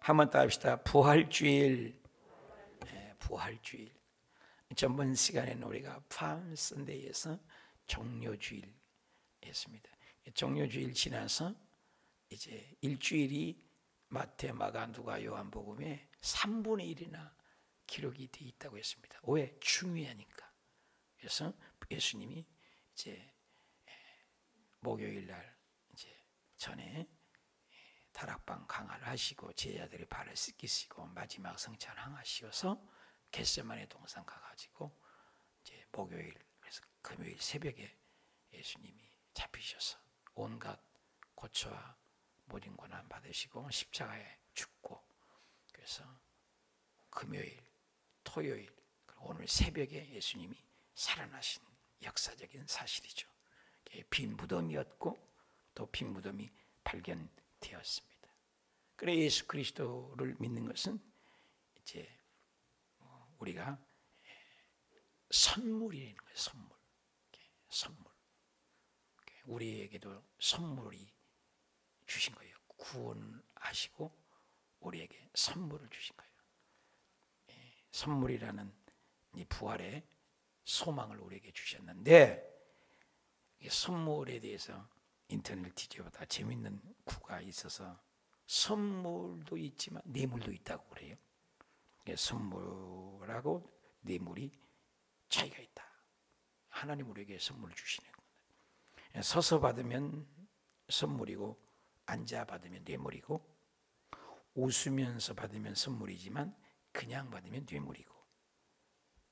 한번 더 합시다. 부활주일. 부활주일. 전번 시간에는 우리가 팜 선데이에서 종료주일 했습니다. 종료주일 지나서 이제 일주일이 마태, 마가, 누가, 요한복음에 3분의 1이나 기록이 되어 있다고 했습니다. 왜? 중요하니까. 그래서 예수님이 이제 목요일 날 이제 전에 다락방 강화를 하시고 제자들의 발을 씻기시고 마지막 성찬 항하시어서 겟세마네 동산 가가지고 이제 목요일, 그래서 금요일 새벽에 예수님이 잡히셔서 온갖 고초와 모진 고난 받으시고 십자가에 죽고, 그래서 금요일, 토요일, 그리고 오늘 새벽에 예수님이 살아나신 역사적인 사실이죠. 빈 무덤이었고 또 빈 무덤이 발견되었습니다. 그래 예수 그리스도를 믿는 것은 이제 우리가 선물이라는 거예요. 선물. 우리에게도 선물이 주신 거예요. 구원하시고 우리에게 선물을 주신 거예요. 선물이라는 이 부활의 소망을 우리에게 주셨는데, 선물에 대해서 인터넷 뒤져보다 재밌는 구가 있어서 선물도 있지만 뇌물도 있다고 그래요. 선물하고 뇌물이 차이가 있다. 하나님 우리에게 선물을 주시는 거예요. 서서 받으면 선물이고 앉아 받으면 뇌물이고, 웃으면서 받으면 선물이지만 그냥 받으면 뇌물이고,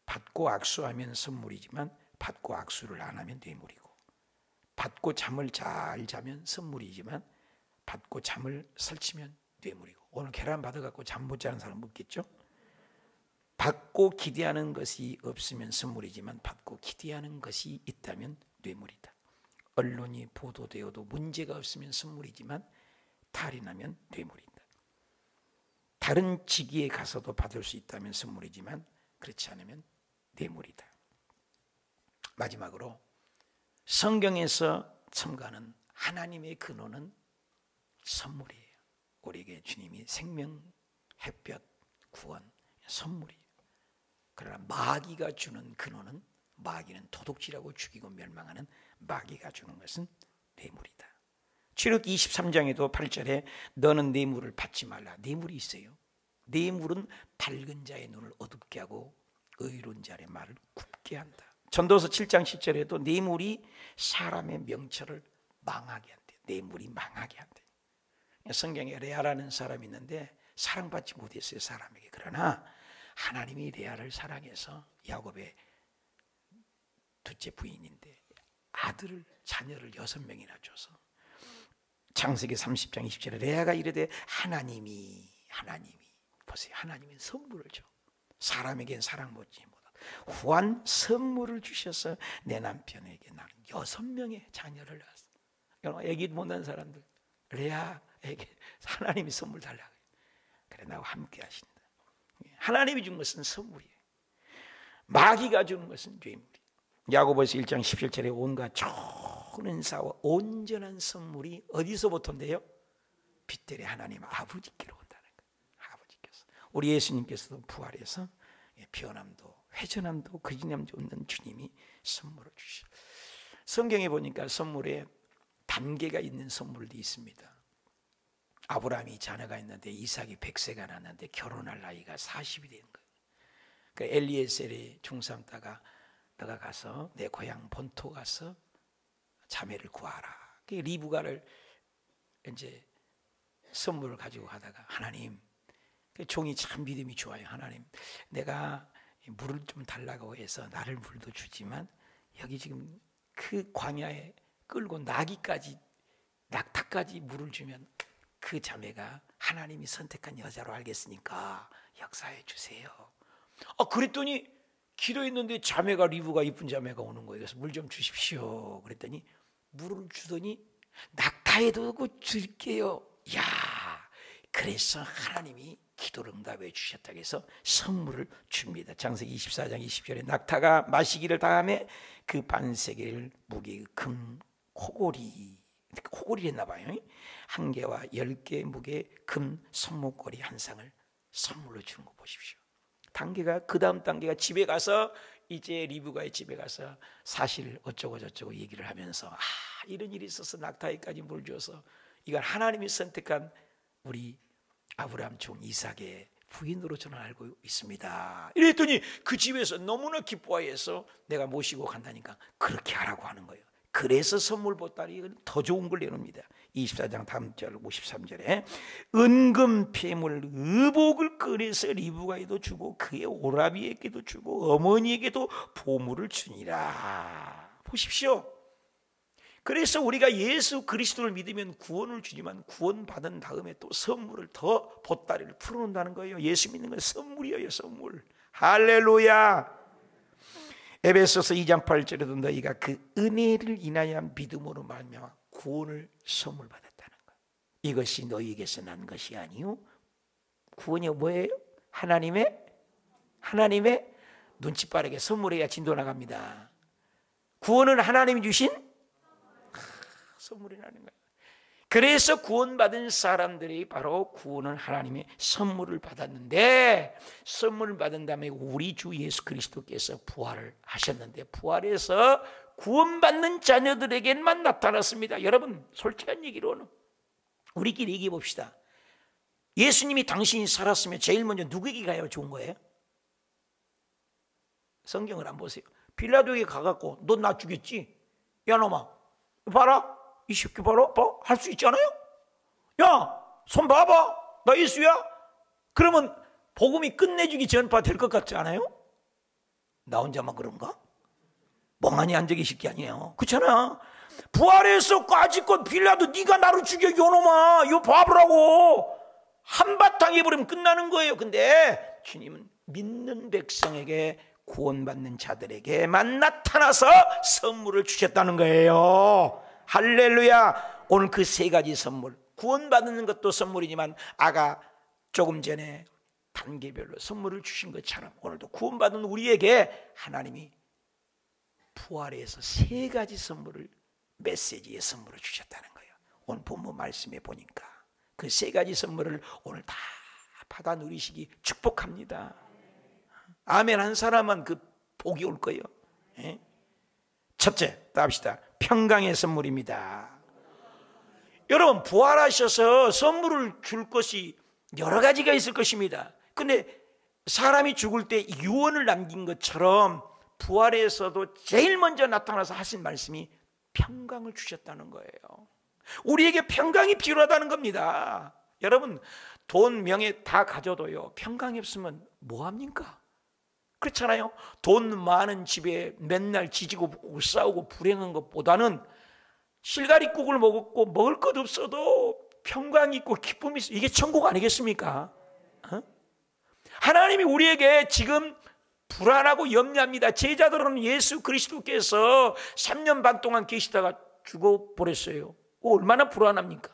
받고 악수하면 선물이지만 받고 악수를 안 하면 뇌물이고, 받고 잠을 잘 자면 선물이지만 받고 잠을 설치면 뇌물이고. 오늘 계란 받아갖고 잠 못 자는 사람 없겠죠? 받고 기대하는 것이 없으면 선물이지만 받고 기대하는 것이 있다면 뇌물이다. 언론이 보도되어도 문제가 없으면 선물이지만 탈이 나면 뇌물이다. 다른 직위에 가서도 받을 수 있다면 선물이지만 그렇지 않으면 뇌물이다. 마지막으로 성경에서 첨가하는 하나님의 근원은 선물이에요. 우리에게 주님이 생명, 햇볕, 구원, 선물이에요. 그러나 마귀가 주는 근원은, 마귀는 도둑질하고 죽이고 멸망하는 마귀가 주는 것은 뇌물이다. 출애굽기 23장에도 8절에 너는 뇌물을 받지 말라. 뇌물이 있어요. 뇌물은 밝은 자의 눈을 어둡게 하고 의로운 자의 말을 굽게 한다. 전도서 7장 10절에도 뇌물이 사람의 명철을 망하게 한대요. 뇌물이 망하게 한대요. 성경에 레아라는 사람이 있는데 사랑받지 못했어요, 사람에게. 그러나 하나님이 레아를 사랑해서 야곱의 둘째 부인인데 아들을, 자녀를 6명이나 줘서 창세기 30장 20절에 레아가 이르되 하나님이 보세요, 하나님은 선물을 줘. 사람에겐 사랑받지 못하고 후한 선물을 주셔서 내 남편에게 나는 6명의 자녀를 낳았어. 애기 못 낳은 사람들, 레아에게 하나님이 선물 달라고 해요. 그래, 나와 함께 하신다. 하나님이 준 것은 선물이에요. 마귀가 주는 것은 뇌물이에요. 야고보서 1장 17절에 온갖 좋은 은사와 온전한 선물이 어디서부터인데요? 빛들의 하나님 아버지께로 온다는 거예요. 아버지께서. 우리 예수님께서도 부활해서 변함도 회전함도 거짓함도 없는 주님이 선물을 주셔. 성경에 보니까 선물에 단계가 있는 선물도 있습니다. 아브라함이 자녀가 있는데 이삭이 100세가 났는데 결혼할 나이가 40이 된 거예요. 그 엘리에셀의 중삼다가 너가 가서 내 고향 본토 가서 자매를 구하라. 그 리브가를 이제 선물을 가지고 가다가 하나님, 그 종이 참 믿음이 좋아요. 하나님, 내가 물을 좀 달라고 해서 나를 물도 주지만 여기 지금 그 광야에 끌고 낙타까지 물을 주면 그 자매가 하나님이 선택한 여자로 알겠으니까 역사해 주세요. 그랬더니 기도했는데 자매가, 리브가 이쁜 자매가 오는 거예요. 그래서 물 좀 주십시오. 그랬더니 물을 주더니 낙타에도 줄게요. 야, 그래서 하나님이 기도를 응답해 주셨다고 해서 선물을 줍니다. 창세기 24장 20절에 낙타가 마시기를 다음에 그 반세겔 무게의 금 코골이 호골이 했나 봐요. 1개와 10개 무게 금 손목걸이 한 쌍을 선물로 주는 거 보십시오. 단계가, 그 다음 단계가 집에 가서 이제 리브가의 집에 가서 사실 어쩌고 저쩌고 얘기를 하면서 이런 일이 있어서 낙타에까지 물 줘서 이건 하나님이 선택한 우리 아브라함 종 이삭의 부인으로 저는 알고 있습니다. 이랬더니 그 집에서 너무나 기뻐해서 내가 모시고 간다니까 그렇게 하라고 하는 거예요. 그래서 선물 보따리 더 좋은 걸 내놓습니다. 24장 다음 절 53절에 은금 폐물 의복을 꺼내서 리브가에도 주고 그의 오라비에게도 주고 어머니에게도 보물을 주니라. 보십시오. 그래서 우리가 예수 그리스도를 믿으면 구원을 주지만 구원받은 다음에 또 선물을 더 보따리를 풀어놓는다는 거예요. 예수 믿는 건 선물이에요. 선물. 할렐루야. 에베소서 2장 8절에도 너희가 그 은혜를 인하여 믿음으로 말미암아 구원을 선물 받았다는 것. 이것이 너희에게서 난 것이 아니요 구원이 뭐예요? 하나님의 눈치 빠르게 선물해야 진도 나갑니다. 구원은 하나님이 주신 선물이라는 거예요. 그래서 구원받은 사람들이 바로 구원은 하나님의 선물을 받았는데, 선물을 받은 다음에 우리 주 예수 그리스도께서 부활을 하셨는데 부활해서 구원받는 자녀들에게만 나타났습니다. 여러분 솔직한 얘기로는 우리끼리 얘기해 봅시다. 예수님이 당신이 살았으면 제일 먼저 누구에게 가야 좋은 거예요? 성경을 안 보세요. 빌라도에게 가갖고 너 나 죽였지? 야 놈아 봐라, 이 새끼 봐라, 할 수 있잖아요. 야 손 봐봐, 나 예수야. 그러면 복음이 끝내주기 전파될 것 같지 않아요? 나 혼자만 그런가? 멍하니 앉아 계실 게 아니에요. 그렇잖아. 부활해서 까짓것 빌라도 네가 나를 죽여, 요놈아, 이거 봐보라고 한바탕 해버리면 끝나는 거예요. 근데 주님은 믿는 백성에게, 구원받는 자들에게만 나타나서 선물을 주셨다는 거예요. 할렐루야. 오늘 그 세 가지 선물, 구원받는 것도 선물이지만 아까 조금 전에 단계별로 선물을 주신 것처럼 오늘도 구원받은 우리에게 하나님이 부활해서 세 가지 선물을, 메시지의 선물을 주셨다는 거예요. 오늘 본문 말씀에 보니까 그 세 가지 선물을 오늘 다 받아 누리시기 축복합니다. 아멘 한 사람은 그 복이 올 거예요. 예? 첫째, 답시다. 평강의 선물입니다. 여러분 부활하셔서 선물을 줄 것이 여러 가지가 있을 것입니다. 근데 사람이 죽을 때 유언을 남긴 것처럼 부활에서도 제일 먼저 나타나서 하신 말씀이 평강을 주셨다는 거예요. 우리에게 평강이 필요하다는 겁니다. 여러분 돈 명예 다 가져도요 평강이 없으면 뭐합니까? 그렇잖아요. 돈 많은 집에 맨날 지지고 볶고 싸우고 불행한 것보다는 실가리국을 먹었고 먹을 것 없어도 평강이 있고 기쁨이 있어. 이게 천국 아니겠습니까? 하나님이 우리에게 지금 불안하고 염려합니다. 제자들은 예수 그리스도께서 3년 반 동안 계시다가 죽어버렸어요. 얼마나 불안합니까?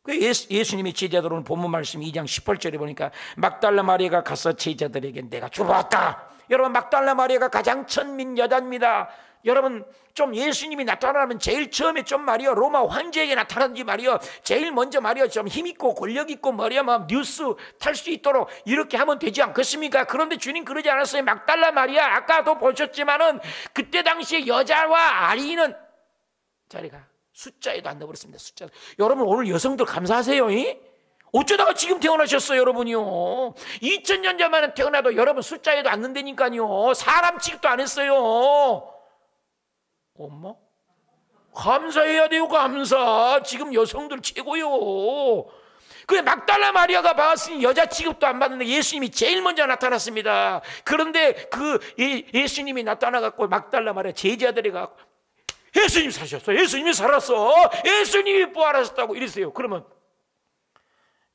예수님의 제자들은 본문 말씀 2장 18절에 보니까 막달라 마리아가 가서 제자들에게 내가 죽어왔다. 여러분 막달라 마리아가 가장 천민 여자입니다. 여러분 좀 예수님이 나타나면 제일 처음에 좀 말이요 로마 황제에게 나타나는지 말이요 제일 먼저 말이요 좀 힘있고 권력있고 말이야 막 뉴스 탈 수 있도록 이렇게 하면 되지 않겠습니까? 그런데 주님 그러지 않았어요. 막달라 마리아 아까도 보셨지만은 그때 당시에 여자와 아리는 자리가 숫자에도 안 넣어버렸습니다. 숫자. 여러분 오늘 여성들 감사하세요. 어쩌다가 지금 태어나셨어요 여러분이요. 2000년 전만 태어나도 여러분 숫자에도 안 넣는다니까요. 사람 취급도 안 했어요. 엄마? 감사해야 돼요. 감사. 지금 여성들 최고요. 그래 막달라 마리아가 받았으니 여자 취급도 안 받는데 예수님이 제일 먼저 나타났습니다. 그런데 그 예수님이 나타나갖고 막달라 마리아 제자들이 갖고 예수님 사셨어. 예수님이 살았어. 예수님이 부활하셨다고 이랬어요. 그러면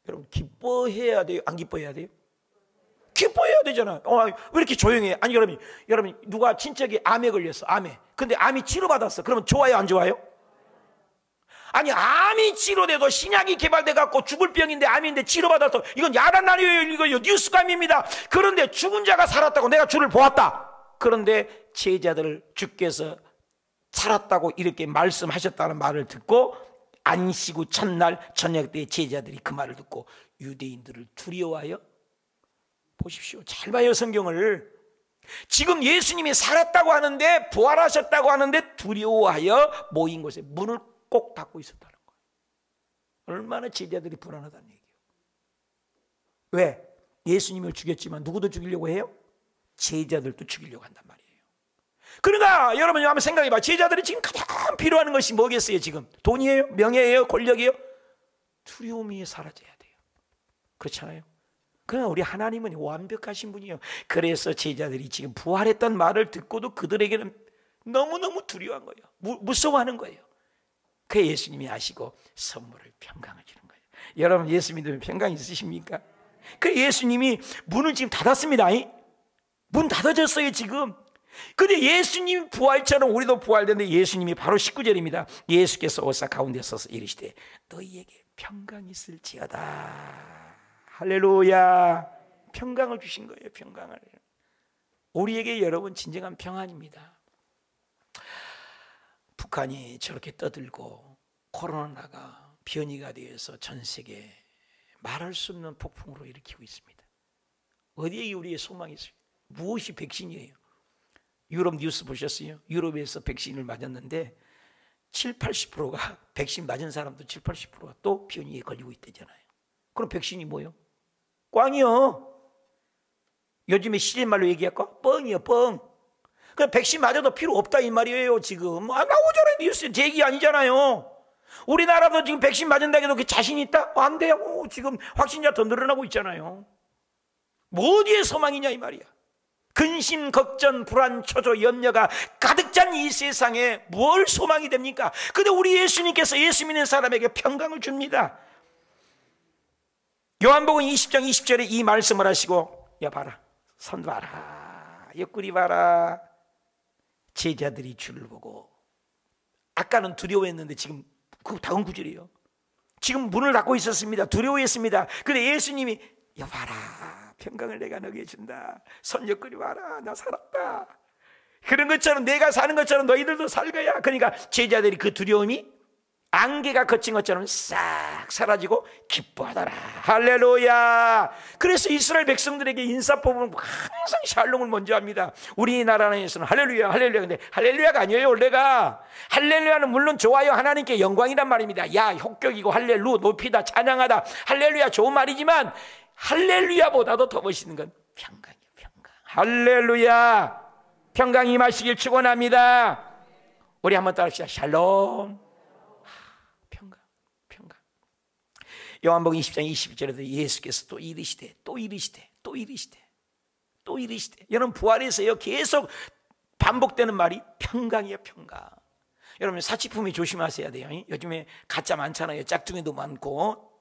여러분 기뻐해야 돼요? 안 기뻐해야 돼요? 기뻐해야 되잖아요. 왜 이렇게 조용해? 아니 여러분 누가 친척이 암에 걸렸어. 암에. 근데 암이 치료받았어. 그러면 좋아요 안 좋아요? 아니 암이 치료돼도 신약이 개발돼 갖고 죽을 병인데 암인데 치료받았어. 이건 야단 날이에요. 이거 뉴스감입니다. 그런데 죽은 자가 살았다고 내가 주를 보았다. 그런데 제자들 주께서 살았다고 이렇게 말씀하셨다는 말을 듣고 안식 후 첫날 저녁 때 제자들이 그 말을 듣고 유대인들을 두려워하여, 보십시오, 잘 봐요 성경을. 지금 예수님이 살았다고 하는데, 부활하셨다고 하는데 두려워하여 모인 곳에 문을 꼭 닫고 있었다는 거예요. 얼마나 제자들이 불안하다는 얘기예요. 왜? 예수님을 죽였지만 누구도 죽이려고 해요? 제자들도 죽이려고 한단 말이에요. 그러니까 여러분 한번 생각해 봐. 제자들이 지금 가장 필요한 것이 뭐겠어요? 지금 돈이에요? 명예예요? 권력이에요? 두려움이 사라져야 돼요. 그렇잖아요. 그러나 우리 하나님은 완벽하신 분이에요. 그래서 제자들이 지금 부활했던 말을 듣고도 그들에게는 너무너무 두려워한 거예요. 무서워하는 거예요. 그 예수님이 아시고 선물을, 평강을 주는 거예요. 여러분 예수 믿으면 평강 있으십니까? 그 예수님이 문을 지금 닫았습니다. 문 닫아졌어요 지금. 근데 예수님 부활처럼 우리도 부활되는데 예수님이 바로 19절입니다. 예수께서 오사 가운데 서서 이르시되 너희에게 평강이 있을지어다. 할렐루야. 평강을 주신 거예요. 평강을. 우리에게 여러분 진정한 평안입니다. 북한이 저렇게 떠들고 코로나가 변이가 되어서 전 세계 말할 수 없는 폭풍으로 일으키고 있습니다. 어디에 우리의 소망이 있어요? 무엇이 백신이에요? 유럽 뉴스 보셨어요? 유럽에서 백신을 맞았는데 70-80%가 백신 맞은 사람도 70-80%가 또 변이에 걸리고 있다잖아요. 그럼 백신이 뭐예요? 꽝이요. 요즘에 시리말로 얘기할까? 뻥이요, 뻥. 그 백신 맞아도 필요 없다 이 말이에요. 지금 나오잖아요. 뉴스 제 얘기 아니잖아요. 우리나라도 지금 백신 맞은다고 해도 그 자신 있다? 안 돼요. 지금 확진자 더 늘어나고 있잖아요. 뭐 어디에 소망이냐 이 말이야. 근심, 걱정, 불안, 초조, 염려가 가득 찬 이 세상에 뭘 소망이 됩니까? 근데 우리 예수님께서 예수 믿는 사람에게 평강을 줍니다. 요한복음 20장 20절에 이 말씀을 하시고, 야 봐라, 선 봐라, 옆구리 봐라. 제자들이 주를 보고, 아까는 두려워했는데 지금 그 다음 구절이에요. 지금 문을 닫고 있었습니다. 두려워했습니다. 근데 예수님이 야 봐라, 평강을 내가 너에게 준다. 손 옆구리 봐라, 나 살았다. 그런 것처럼 내가 사는 것처럼 너희들도 살 거야. 그러니까 제자들이 그 두려움이 안개가 거친 것처럼 싹 사라지고 기뻐하더라. 할렐루야. 그래서 이스라엘 백성들에게 인사법은 항상 샬롬을 먼저 합니다. 우리나라에서는 할렐루야 할렐루야. 근데 할렐루야가 아니에요. 원래가 할렐루야는 물론 좋아요, 하나님께 영광이란 말입니다. 야 효격이고 할렐루 높이다 찬양하다 할렐루야 좋은 말이지만 할렐루야보다도 더 멋있는 건 평강이에요. 평강. 할렐루야. 평강이 임하시길 축원합니다. 우리 한번 따라합시다. 샬롬. 요한복음 20장 22절에도 예수께서 또 이르시되 또 이르시되 또 이르시되 또 이르시되. 여러분 부활에서요 계속 반복되는 말이 평강이에요. 평강. 여러분 사치품이 조심하셔야 돼요. 요즘에 가짜 많잖아요. 짝퉁이도 많고.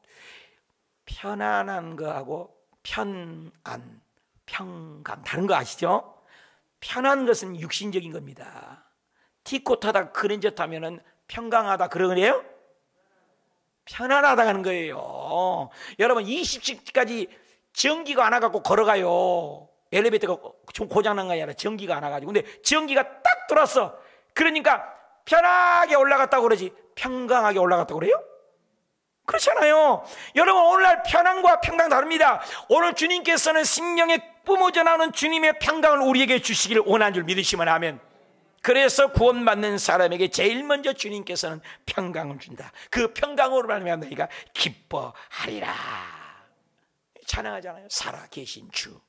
편안한 거하고 평강 다른 거 아시죠? 편한 것은 육신적인 겁니다. 티코 타다 그랜저 타면은 평강하다 그러네요. 편안하다 하는 거예요. 여러분 20층까지 전기가 안 와갖고 걸어가요. 엘리베이터가 좀 고장난 거 아니라 전기가 안 와가지고. 근데 전기가 딱 들어왔어. 그러니까 편하게 올라갔다고 그러지 평강하게 올라갔다고 그래요? 그렇잖아요. 여러분 오늘날 편안과 평강 다릅니다. 오늘 주님께서는 생명에 뿜어져 나오는 주님의 평강을 우리에게 주시기를 원하는 줄 믿으시면 아멘. 그래서 구원받는 사람에게 제일 먼저 주님께서는 평강을 준다. 그 평강으로 말하면 너희가 기뻐하리라. 찬양하잖아요. 살아계신 주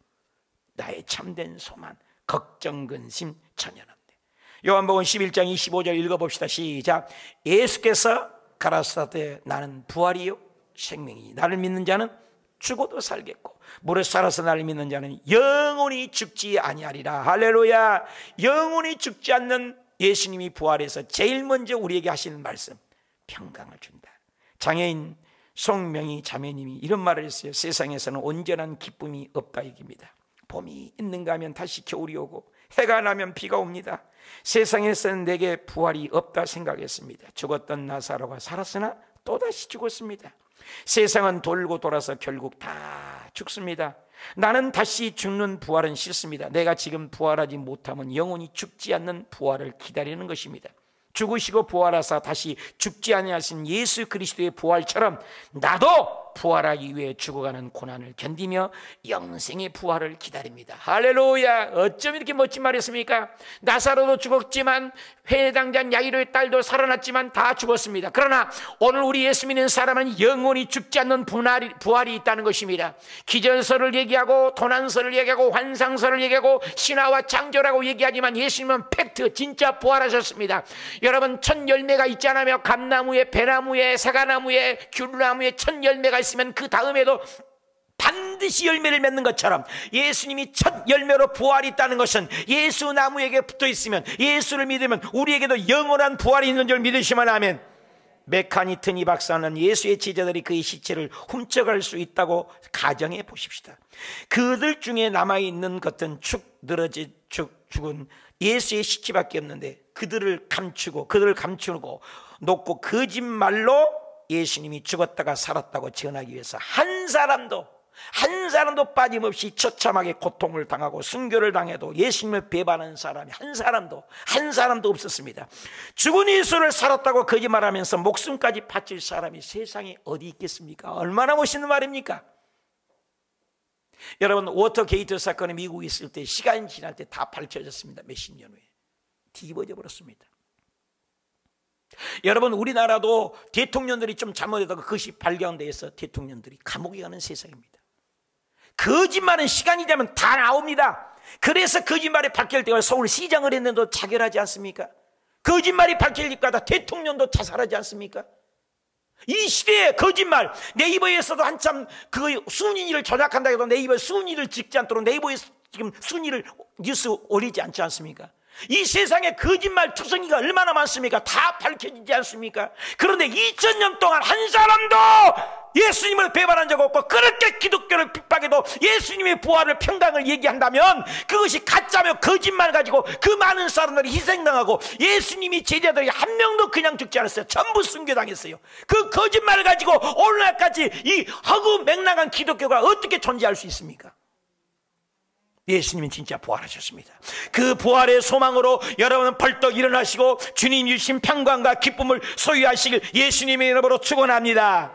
나의 참된 소망 걱정 근심 전혀 없네. 요한복음 11장 25절 읽어봅시다. 시작. 예수께서 가라사대 나는 부활이요 생명이니 나를 믿는 자는 죽어도 살겠고 물에 살아서 나를 믿는 자는 영원히 죽지 아니하리라. 할렐루야. 영원히 죽지 않는 예수님이 부활해서 제일 먼저 우리에게 하시는 말씀 평강을 준다. 장애인 송명희 자매님이 이런 말을 했어요. 세상에서는 온전한 기쁨이 없다 얘기입니다. 봄이 있는가 하면 다시 겨울이 오고 해가 나면 비가 옵니다. 세상에서는 내게 부활이 없다 생각했습니다. 죽었던 나사로가 살았으나 또다시 죽었습니다. 세상은 돌고 돌아서 결국 다 죽습니다. 나는 다시 죽는 부활은 싫습니다. 내가 지금 부활하지 못하면 영원히 죽지 않는 부활을 기다리는 것입니다. 죽으시고 부활하사 다시 죽지 아니하신 예수 그리스도의 부활처럼 나도 부활하기 위해 죽어가는 고난을 견디며 영생의 부활을 기다립니다. 할렐루야. 어쩜 이렇게 멋진 말이었습니까? 나사로도 죽었지만 회당장 야이로의 딸도 살아났지만 다 죽었습니다. 그러나 오늘 우리 예수 믿는 사람은 영원히 죽지 않는 부활이 있다는 것입니다. 기전설을 얘기하고 도난설을 얘기하고 환상설을 얘기하고 신화와 창조라고 얘기하지만 예수님은 팩트, 진짜 부활하셨습니다. 여러분, 첫 열매가 있지 않으며 감나무에, 배나무에, 사과나무에, 귤나무에 첫 열매가 있으면 그 다음에도 반드시 열매를 맺는 것처럼 예수님이 첫 열매로 부활이 있다는 것은 예수 나무에게 붙어 있으면, 예수를 믿으면 우리에게도 영원한 부활이 있는 줄 믿으시면 아멘. 메카니트니 박사는 예수의 제자들이 그의 시체를 훔쳐갈 수 있다고 가정해 보십시다. 그들 중에 남아있는 것은 축 늘어진 죽은 예수의 시체밖에 없는데 그들을 감추고 놓고 거짓말로 예수님이 죽었다가 살았다고 전하기 위해서 한 사람도 빠짐없이 처참하게 고통을 당하고 순교를 당해도 예수님을 배반하는 사람이 한 사람도 없었습니다. 죽은 예수를 살았다고 거짓말하면서 목숨까지 바칠 사람이 세상에 어디 있겠습니까? 얼마나 멋있는 말입니까? 여러분, 워터게이트 사건이 미국에 있을 때 시간이 지날 때 다 밝혀졌습니다. 몇십 년 후에 뒤집어져 버렸습니다. 여러분, 우리나라도 대통령들이 좀 잘못하다가 그것이 발견돼서 대통령들이 감옥에 가는 세상입니다. 거짓말은 시간이 되면 다 나옵니다. 그래서 거짓말이 밝힐 때가 서울시장을 했는데도 자결하지 않습니까? 거짓말이 밝힐 때마다 대통령도 자살하지 않습니까? 이 시대에 거짓말, 네이버에서도 한참 그 순위를 조작한다 해도 네이버 순위를 찍지 않도록 네이버에서 지금 순위를 뉴스 올리지 않지 않습니까? 이 세상에 거짓말 투성이가 얼마나 많습니까? 다 밝혀지지 않습니까? 그런데 2000년 동안 한 사람도 예수님을 배반한 적 없고 그렇게 기독교를 핍박해도 예수님의 부활을 평강을 얘기한다면 그것이 가짜며 거짓말 가지고 그 많은 사람들이 희생당하고 예수님이 제자들이 한 명도 그냥 죽지 않았어요. 전부 순교당했어요. 그 거짓말을 가지고 오늘날까지 이 허구 맹랑한 기독교가 어떻게 존재할 수 있습니까? 예수님은 진짜 부활하셨습니다. 그 부활의 소망으로 여러분은 벌떡 일어나시고 주님 주신 평강과 기쁨을 소유하시길 예수님의 이름으로 축원합니다.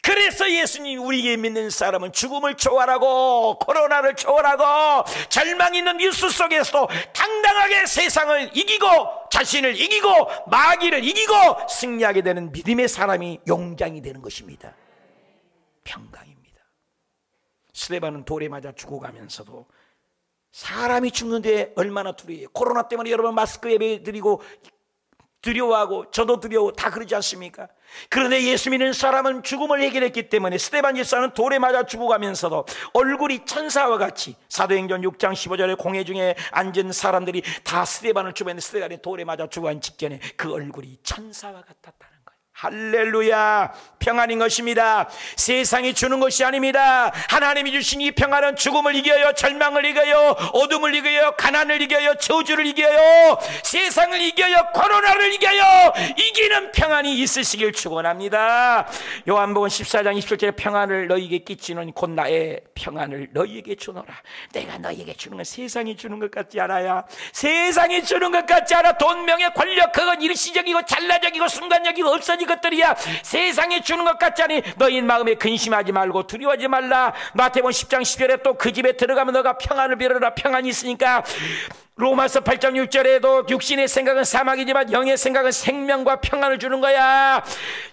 그래서 예수님이 우리에게 믿는 사람은 죽음을 초월하고 코로나를 초월하고 절망 있는 뉴스 속에서도 당당하게 세상을 이기고 자신을 이기고 마귀를 이기고 승리하게 되는 믿음의 사람이 용장이 되는 것입니다. 평강입니다. 스데반은 돌에 맞아 죽어가면서도 사람이 죽는데 얼마나 두려워해요. 코로나 때문에 여러분 마스크 예배 드리고 두려워하고 저도 두려워 다 그러지 않습니까? 그런데 예수 믿는 사람은 죽음을 해결했기 때문에 스데반 집사는 돌에 맞아 죽어가면서도 얼굴이 천사와 같이 사도행전 6장 15절에 공회 중에 앉은 사람들이 다 스데반을 주변에 스데반이 돌에 맞아 죽어간 직전에 그 얼굴이 천사와 같았다는 거예요. 할렐루야. 평안인 것입니다. 세상이 주는 것이 아닙니다. 하나님이 주신 이 평안은 죽음을 이겨요, 절망을 이겨요, 어둠을 이겨요, 가난을 이겨요, 저주를 이겨요, 세상을 이겨요, 코로나를 이겨요. 이기는 평안이 있으시길 축원합니다. 요한복음 14장 27절에 평안을 너희에게 끼치는 곧 나의 평안을 너희에게 주노라. 내가 너희에게 주는 건 세상이 주는 것 같지 않아야. 세상이 주는 것 같지 않아. 돈, 명예, 권력, 그건 일시적이고 잘라적이고 순간적이고 없어진 것들이야. 세상이 주는 것 같지 않니? 너희 마음에 근심하지 말고 두려워하지 말라. 마태복음 10장 10절에 또 그 집에 들어가면 너가 평안을 빌어라. 평안이 있으니까. 로마서 8장 6절에도 육신의 생각은 사망이지만 영의 생각은 생명과 평안을 주는 거야.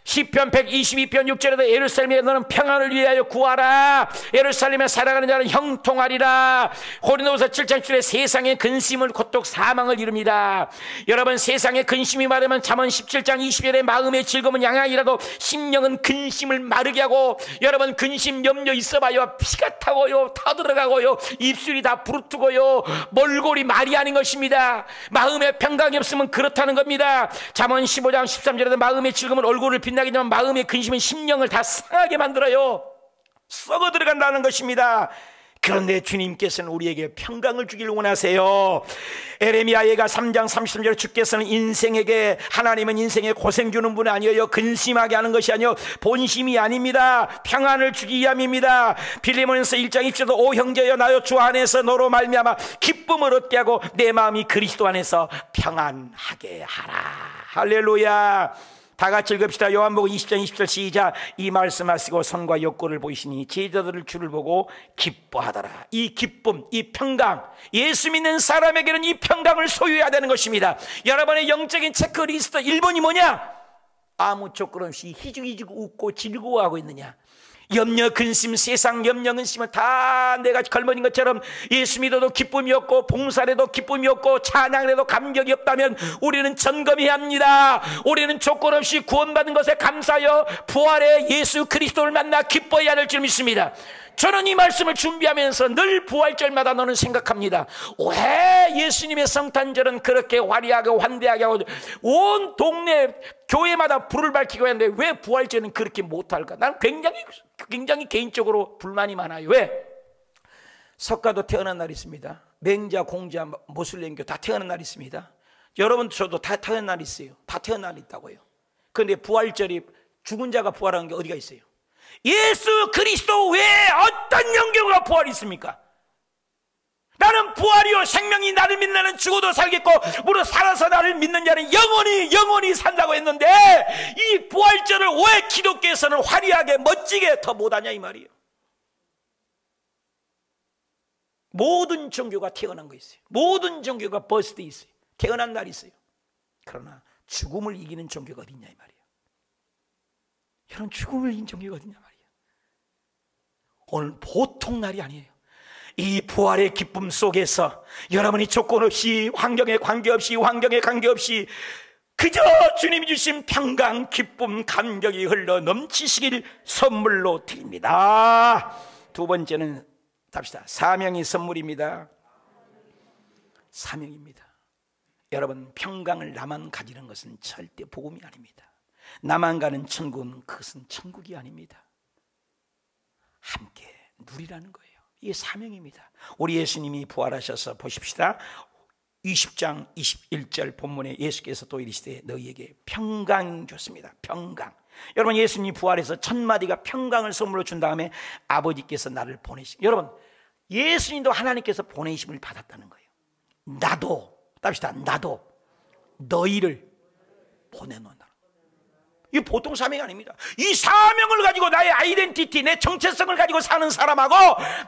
시편 122편 6절에도 예루살렘에 너는 평안을 위하여 구하라. 예루살렘에 살아가는 자는 형통하리라. 고린도후서 7장 7절에 세상의 근심을 곧독 사망을 이룹니다. 여러분, 세상의 근심이 많으면 잠언 17장 20절에 마음의 즐거움은 양양이라도 심령은 근심을 마르게 하고, 여러분 근심 염려 있어봐요. 피가 타고요, 타들어가고요, 입술이 다 부르트고요, 몰골이 말이 아닌 것입니다. 마음에 평강이 없으면 그렇다는 겁니다. 잠언 15장 13절에도 마음의 즐거움은 얼굴을 빛나게 하지만 마음의 근심은 심령을 다 상하게 만들어요. 썩어 들어간다는 것입니다. 그런데 주님께서는 우리에게 평강을 주기를 원하세요. 에레미야가 3장 33절에 주께서는 인생에게, 하나님은 인생에 고생 주는 분이 아니에요. 근심하게 하는 것이 아니요 본심이 아닙니다. 평안을 주기 위함입니다. 빌리몬서 1장 20절도 오 형제여 나여 주 안에서 너로 말미암아 기쁨을 얻게 하고 내 마음이 그리스도 안에서 평안하게 하라. 할렐루야. 다 같이 읽읍시다. 요한복음 20장 20절 시작. 이 말씀하시고 선과 욕구를 보이시니 제자들을 주를 보고 기뻐하더라. 이 기쁨, 이 평강, 예수 믿는 사람에게는 이 평강을 소유해야 되는 것입니다. 여러분의 영적인 체크리스트 1번이 뭐냐? 아무 조건 없이 희죽희죽 웃고 즐거워하고 있느냐? 염려, 근심, 세상 염려, 근심은 다 내가 걸머진 것처럼 예수 믿어도 기쁨이 없고 봉사해도 기쁨이 없고 찬양을 해도 감격이 없다면 우리는 점검해야 합니다. 우리는 조건 없이 구원받은 것에 감사하여 부활의 예수 그리스도를 만나 기뻐해야 될 줄 믿습니다. 저는 이 말씀을 준비하면서 늘 부활절마다 너는 생각합니다. 왜 예수님의 성탄절은 그렇게 화려하게 환대하게 하고 온 동네 교회마다 불을 밝히고 하는데 왜 부활절은 그렇게 못할까? 나는 굉장히 개인적으로 불만이 많아요. 왜? 석가도 태어난 날이 있습니다. 맹자, 공자, 모슬렘교 다 태어난 날이 있습니다. 여러분 저도 다 태어난 날이 있어요. 다 태어난 날이 있다고요. 그런데 부활절이 죽은 자가 부활하는 게 어디가 있어요? 예수 그리스도 외에 어떤 영경과 부활이 있습니까? 나는 부활이요 생명이 나를 믿는 자는 죽어도 살겠고 무릇 살아서 나를 믿는 자는 영원히 산다고 했는데 이 부활절을 왜 기독교에서는 화려하게 멋지게 더 못하냐 이 말이에요. 모든 종교가 태어난 거 있어요. 모든 종교가 버스트 있어요. 태어난 날이 있어요. 그러나 죽음을 이기는 종교가 어디 있냐 이 말이에요. 여러분 죽음을 이긴 종교가 어디 있냐 말이에요. 오늘 보통 날이 아니에요. 이 부활의 기쁨 속에서 여러분이 조건 없이 환경에 관계없이 그저 주님이 주신 평강, 기쁨, 감격이 흘러 넘치시길 선물로 드립니다. 두 번째는 답시다. 사명이 선물입니다. 사명입니다. 여러분 평강을 나만 가지는 것은 절대 복음이 아닙니다. 나만 가는 천국은 그것은 천국이 아닙니다. 함께 누리라는 거예요. 이게 사명입니다. 우리 예수님이 부활하셔서 보십시다. 20장 21절 본문에 예수께서 또 이르시되 너희에게 평강 줬습니다. 평강. 여러분 예수님이 부활해서 첫 마디가 평강을 선물로 준 다음에 아버지께서 나를 보내신. 여러분 예수님도 하나님께서 보내심을 받았다는 거예요. 나도 답시다. 나도 너희를 보내노라. 이 보통 사명이 아닙니다. 이 사명을 가지고 나의 아이덴티티, 내 정체성을 가지고 사는 사람하고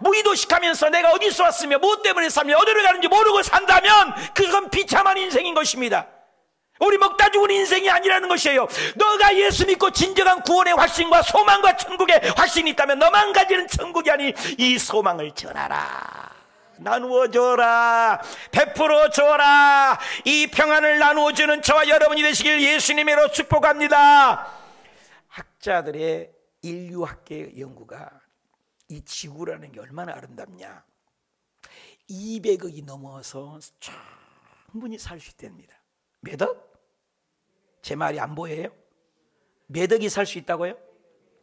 무의도식하면서 내가 어디서 왔으며 무엇 때문에 살며 어디로 가는지 모르고 산다면 그건 비참한 인생인 것입니다. 우리 먹다 죽은 인생이 아니라는 것이에요. 너가 예수 믿고 진정한 구원의 확신과 소망과 천국의 확신이 있다면 너만 가지는 천국이 아닌 이 소망을 전하라. 나누어 줘라. 베풀어 줘라. 이 평안을 나누어 주는 저와 여러분이 되시길 예수님으로 축복합니다. 학자들의 인류학계 연구가 이 지구라는 게 얼마나 아름답냐. 200억이 넘어서 충분히 살 수 있답니다. 몇 억? 제 말이 안 보여요? 몇 억이 살 수 있다고요?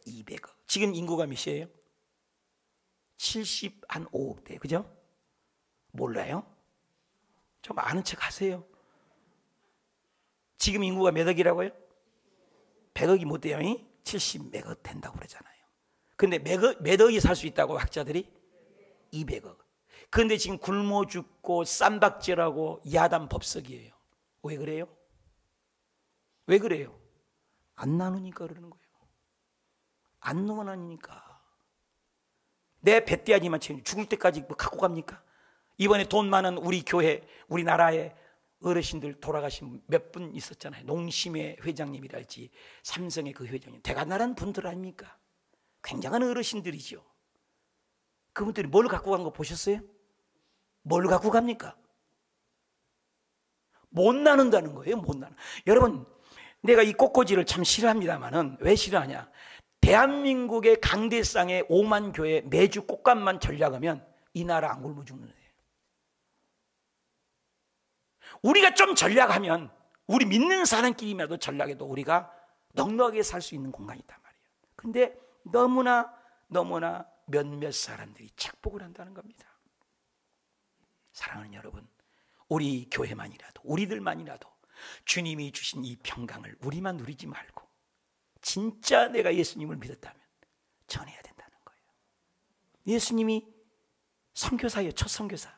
200억. 지금 인구가 몇이에요? 75억대. 그죠? 몰라요? 좀 아는 척 하세요. 지금 인구가 몇 억이라고요? 100억이 못 돼요. 70 몇 억 된다고 그러잖아요. 근데 몇 억이 살 수 있다고 학자들이? 200억. 그런데 지금 굶어 죽고 쌈박질하고 야단 법석이에요. 왜 그래요? 왜 그래요? 안 나누니까 그러는 거예요. 안 나누니까. 내 배떼아지만 채우니 죽을 때까지 뭐 갖고 갑니까? 이번에 돈 많은 우리 교회, 우리나라의 어르신들 돌아가신 몇 분 있었잖아요. 농심의 회장님이랄지 삼성의 그 회장님, 대단한 분들 아닙니까? 굉장한 어르신들이죠. 그분들이 뭘 갖고 간 거 보셨어요? 뭘 갖고 갑니까? 못 나눈다는 거예요. 못 나눈. 여러분, 내가 이 꽃꽂이를 참 싫어합니다만은 왜 싫어하냐? 대한민국의 강대상의 5만 교회 매주 꽃감만 전략하면 이 나라 안 굶어 죽는 거예요. 우리가 좀 전략하면 우리 믿는 사람끼리라도 전략해도 우리가 넉넉하게 살 수 있는 공간이 있단 말이에요. 근데 너무나 몇몇 사람들이 착복을 한다는 겁니다. 사랑하는 여러분, 우리 교회만이라도, 우리들만이라도 주님이 주신 이 평강을 우리만 누리지 말고 진짜 내가 예수님을 믿었다면 전해야 된다는 거예요. 예수님이 선교사예요. 첫 선교사.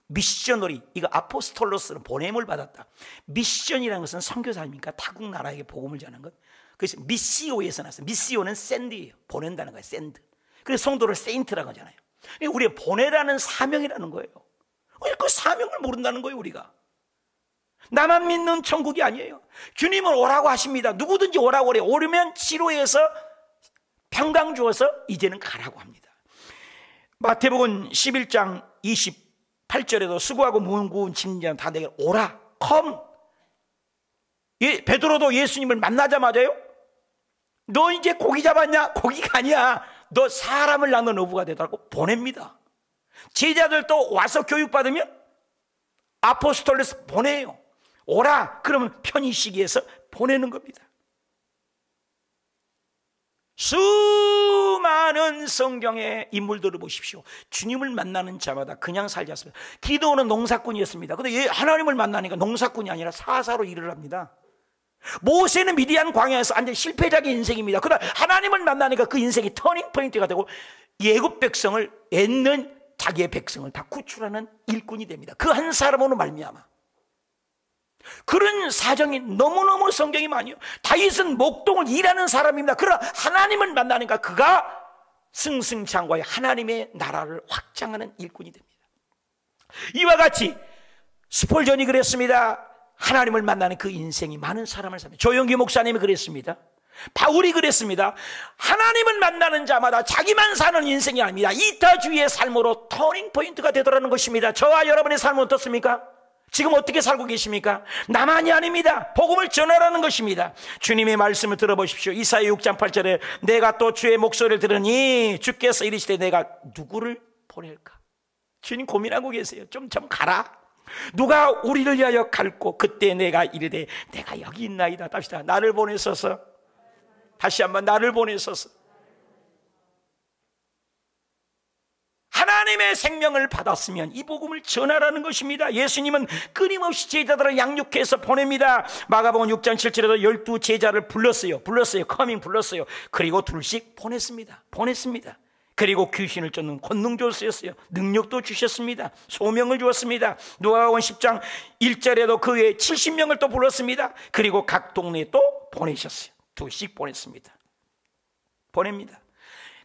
미셔너리, 이거 아포스톨로스는 보냄을 받았다. 미션이라는 것은 선교사 아닙니까? 타국 나라에게 복음을 전하는 것. 그래서 미시오에서 났어요. 미시오는 샌드예요. 보낸다는 거예요. 샌드. 그래서 성도를 세인트라고 하잖아요. 우리가 보내라는 사명이라는 거예요. 그 사명을 모른다는 거예요. 우리가 나만 믿는 천국이 아니에요. 주님은 오라고 하십니다. 누구든지 오라고 그래요. 오르면 치료해서 평강 주어서 이제는 가라고 합니다. 마태복음 11장 28절에도 수고하고 무거운 짐진 다 내게 오라, come. 베드로도 예수님을 만나자마자요, 너 이제 고기 잡았냐? 고기가 아니야. 너 사람을 낳는 어부가 되더라고 보냅니다. 제자들도 와서 교육받으면 아포스톨로스 보내요. 오라 그러면 편의시기에서 보내는 겁니다. 수많은 성경의 인물들을 보십시오. 주님을 만나는 자마다 그냥 살지 않습니다. 기도는 농사꾼이었습니다. 그런데 하나님을 만나니까 농사꾼이 아니라 사사로 일을 합니다. 모세는 미디안 광야에서 완전 실패자의 인생입니다. 그러나 하나님을 만나니까 그 인생이 터닝 포인트가 되고 애굽 백성을 엣는 자기의 백성을 다 구출하는 일꾼이 됩니다. 그 한 사람으로 말미암아. 그런 사정이 너무너무 성경이 많이요. 다윗은 목동을 일하는 사람입니다. 그러나 하나님을 만나니까 그가 승승장구하여 하나님의 나라를 확장하는 일꾼이 됩니다. 이와 같이 스폴전이 그랬습니다. 하나님을 만나는 그 인생이 많은 사람을 삽니다. 조영기 목사님이 그랬습니다. 바울이 그랬습니다. 하나님을 만나는 자마다 자기만 사는 인생이 아닙니다. 이타주의의 삶으로 터닝 포인트가 되더라는 것입니다. 저와 여러분의 삶은 어떻습니까? 지금 어떻게 살고 계십니까? 나만이 아닙니다. 복음을 전하라는 것입니다. 주님의 말씀을 들어보십시오. 이사야 6장 8절에 내가 또 주의 목소리를 들으니 주께서 이르시되 내가 누구를 보낼까? 주님 고민하고 계세요. 좀 가라. 누가 우리를 위하여 갈고 그때 내가 이르되 내가 여기 있나이다. 답시다. 나를 보내소서. 다시 한번 나를 보내소서. 하나님의 생명을 받았으면 이 복음을 전하라는 것입니다. 예수님은 끊임없이 제자들을 양육해서 보냅니다. 마가복음 6장 7절에도 12 제자를 불렀어요. 커밍 불렀어요. 그리고 둘씩 보냈습니다. 그리고 귀신을 쫓는 권능도 쓰였어요. 능력도 주셨습니다. 소명을 주었습니다. 누가복음 10장 1절에도 그 외에 70명을 또 불렀습니다. 그리고 각 동네에 또 보내셨어요. 둘씩 보냈습니다. 보냅니다.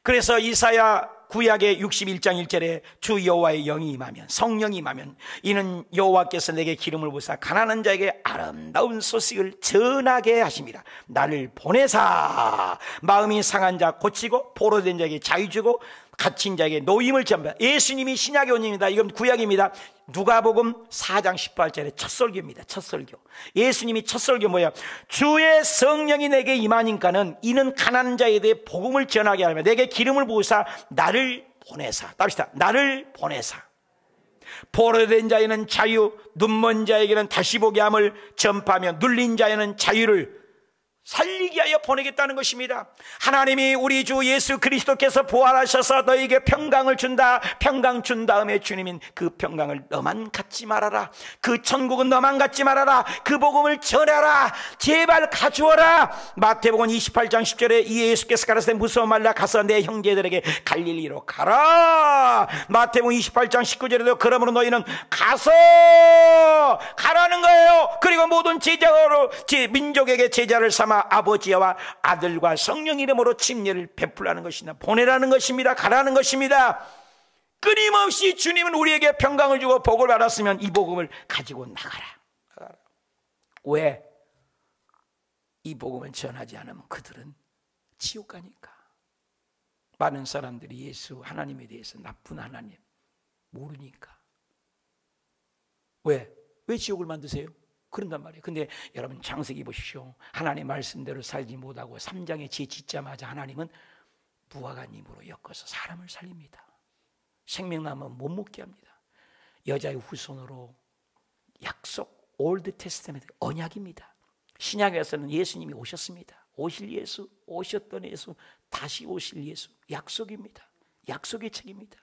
그래서 이사야 구약의 61장 1절에 주 여호와의 영이 임하면, 성령이 임하면 이는 여호와께서 내게 기름을 부사 가난한 자에게 아름다운 소식을 전하게 하심이라. 나를 보내사 마음이 상한 자 고치고 포로된 자에게 자유 주고 갇힌 자에게 노임을 전파. 예수님이 신약의 원입니다. 이건 구약입니다. 누가복음 4장 18절에 첫 설교입니다. 첫 설교. 예수님이 첫 설교 뭐야? 주의 성령이 내게 임하니까는 이는 가난한 자에 대해 복음을 전하게 하며 내게 기름을 부으사 나를 보내사. 답시다. 나를 보내사. 포로된 자에는 자유, 눈먼 자에게는 다시 보게 함을 전파하며 눌린 자에는 자유를 살리게 하여 보내겠다는 것입니다. 하나님이 우리 주 예수 그리스도께서 부활하셔서 너에게 평강을 준다. 평강 준 다음에 주님인 그 평강을 너만 갖지 말아라. 그 천국은 너만 갖지 말아라. 그 복음을 전하라. 제발 가져와라. 마태복음 28장 10절에 이 예수께서 가라사대 무서워 말라 가서 내 형제들에게 갈릴리로 가라. 마태복음 28장 19절에도 그러므로 너희는 가서 가라는 거예요. 그리고 모든 제자로 민족에게 제자를 삼아 아버지와 아들과 성령 이름으로 침례를 베풀라는 것이나 보내라는 것입니다. 가라는 것입니다. 끊임없이 주님은 우리에게 평강을 주고 복을 받았으면 이 복음을 가지고 나가라. 왜? 이 복음을 전하지 않으면 그들은 지옥 가니까. 많은 사람들이 예수 하나님에 대해서 나쁜 하나님 모르니까. 왜 지옥을 만드세요? 그런단 말이에요. 근데 여러분 창세기 보십시오. 하나님의 말씀대로 살지 못하고 3장에 죄 짓자마자 하나님은 무화과님으로 엮어서 사람을 살립니다. 생명나무 못 먹게 합니다. 여자의 후손으로 약속, 올드 테스트멘트 언약입니다. 신약에서는 예수님이 오셨습니다. 오실 예수, 오셨던 예수, 다시 오실 예수, 약속입니다. 약속의 책입니다.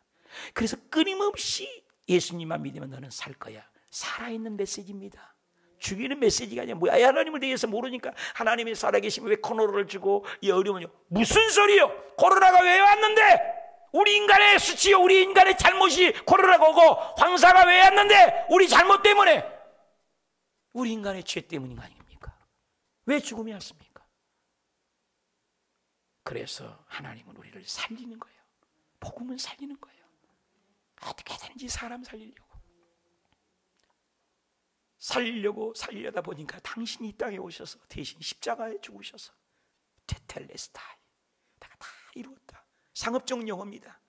그래서 끊임없이 예수님만 믿으면 너는 살 거야. 살아있는 메시지입니다. 죽이는 메시지가 아니야. 뭐야, 하나님을 대해서 모르니까 하나님이 살아계시면 왜 코로나를 주고 이 어려움을, 무슨 소리요? 코로나가 왜 왔는데? 우리 인간의 수치요, 우리 인간의 잘못이 코로나가 오고 황사가 왜 왔는데? 우리 잘못 때문에, 우리 인간의 죄 때문인 거 아닙니까? 왜 죽음이 왔습니까? 그래서 하나님은 우리를 살리는 거예요. 복음은 살리는 거예요. 어떻게 되는지 사람 살리려다 보니까 당신이 이 땅에 오셔서 대신 십자가에 죽으셔서 테텔레스타이, 내가 다 이루었다. 상업적 용어입니다.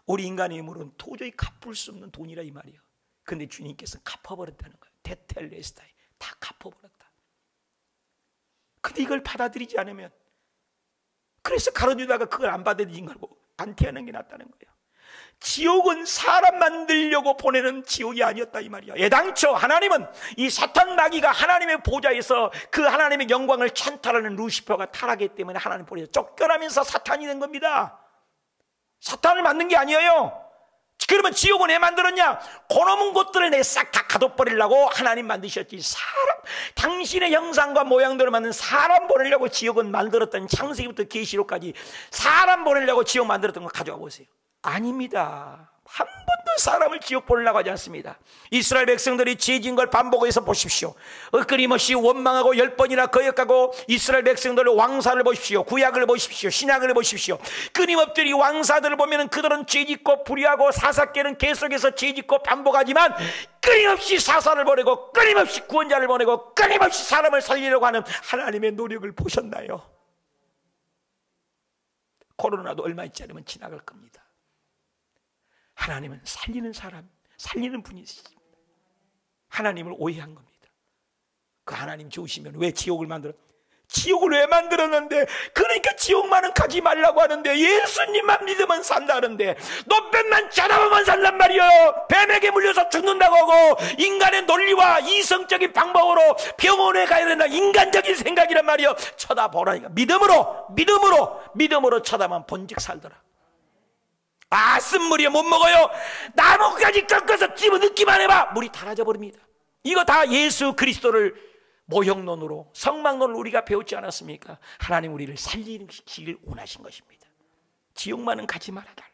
우리 인간의 힘으로는 도저히 갚을 수 없는 돈이라 이 말이에요. 근데 주님께서 갚아버렸다는 거예요. 테텔레스타이, 다 갚아버렸다. 근데 이걸 받아들이지 않으면, 그래서 가론유다가 그걸 안 받아들인 거고 안 태어난 게 낫다는 거예요. 지옥은 사람 만들려고 보내는 지옥이 아니었다 이 말이야. 애당초 하나님은 이 사탄 마귀가 하나님의 보좌에서 그 하나님의 영광을 찬탈하는 루시퍼가 타락했기 때문에 하나님 보내서 쫓겨나면서 사탄이 된 겁니다. 사탄을 만든 게 아니에요. 그러면 지옥은 왜 만들었냐? 고놈은 것들을 내 싹 다 가둬버리려고 하나님 만드셨지. 사람, 당신의 형상과 모양대로 만든 사람 보내려고 지옥은 만들었다는, 창세기부터 계시록까지 사람 보내려고 지옥 만들었던 거 가져와 보세요. 아닙니다. 한 번도 사람을 지옥 보내려고 하지 않습니다. 이스라엘 백성들이 죄진 걸 반복해서 보십시오. 끊임없이 원망하고 10번이나 거역하고 이스라엘 백성들의 왕사를 보십시오. 구약을 보십시오. 신약을 보십시오. 끊임없이 왕사들을 보면 그들은 죄짓고 불의하고 사사께는 계속해서 죄짓고 반복하지만 끊임없이 사사를 보내고 끊임없이 구원자를 보내고 끊임없이 사람을 살리려고 하는 하나님의 노력을 보셨나요? 코로나도 얼마 있지 않으면 지나갈 겁니다. 하나님은 살리는 사람, 살리는 분이십니다. 하나님을 오해한 겁니다. 그 하나님 좋으시면 왜 지옥을 만들어? 지옥을 왜 만들었는데? 그러니까 지옥만은 가지 말라고 하는데, 예수님만 믿으면 산다는데, 노뱀만 쳐다보면 산단 말이에요. 뱀에게 물려서 죽는다고 하고, 인간의 논리와 이성적인 방법으로 병원에 가야 된다, 인간적인 생각이란 말이에요. 쳐다보라니까. 믿음으로 쳐다만 본즉 살더라. 아, 쓴물이요, 못 먹어요. 나무까지 꺾어서 집어 넣기만 해봐, 물이 달아져 버립니다. 이거 다 예수 그리스도를 모형론으로, 성막론을 우리가 배웠지 않았습니까? 하나님 우리를 살리시길 원하신 것입니다. 지옥만은 가지 말아달라.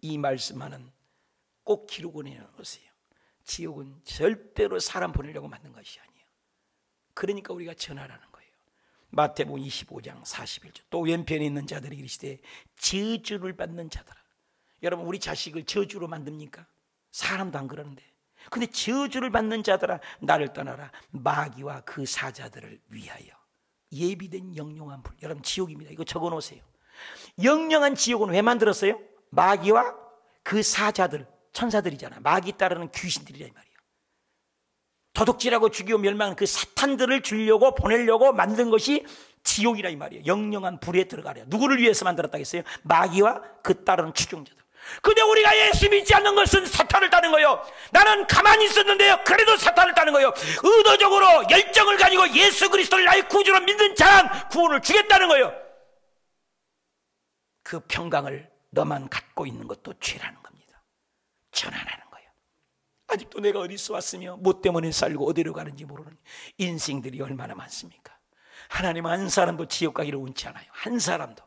이 말씀만은 꼭 기록을 해놓으세요. 지옥은 절대로 사람 보내려고 만든 것이 아니에요. 그러니까 우리가 전하라는 거예요. 마태복음 25장 41절. 또 왼편에 있는 자들이 이르시되 저주를 받는 자들아. 여러분, 우리 자식을 저주로 만듭니까? 사람도 안 그러는데. 근데 저주를 받는 자들아, 나를 떠나라. 마귀와 그 사자들을 위하여 예비된 영영한 불. 여러분, 지옥입니다. 이거 적어놓으세요. 영영한 지옥은 왜 만들었어요? 마귀와 그 사자들, 천사들이잖아. 마귀 따르는 귀신들이라 이 말이에요. 도둑질하고 죽이고 멸망하는 그 사탄들을 주려고 보내려고 만든 것이 지옥이라 이 말이에요. 영영한 불에 들어가래요. 누구를 위해서 만들었다고 했어요? 마귀와 그 따르는 추종자들. 근데 우리가 예수 믿지 않는 것은 사탄을 따는 거예요. 나는 가만히 있었는데요, 그래도 사탄을 따는 거예요. 의도적으로 열정을 가지고 예수 그리스도를 나의 구주로 믿는 자는 구원을 주겠다는 거예요. 그 평강을 너만 갖고 있는 것도 죄라는 겁니다. 전환하는 거예요. 아직도 내가 어디서 왔으며 뭐 때문에 살고 어디로 가는지 모르는 인생들이 얼마나 많습니까? 하나님 한 사람도 지옥 가기를 원치 않아요. 한 사람도.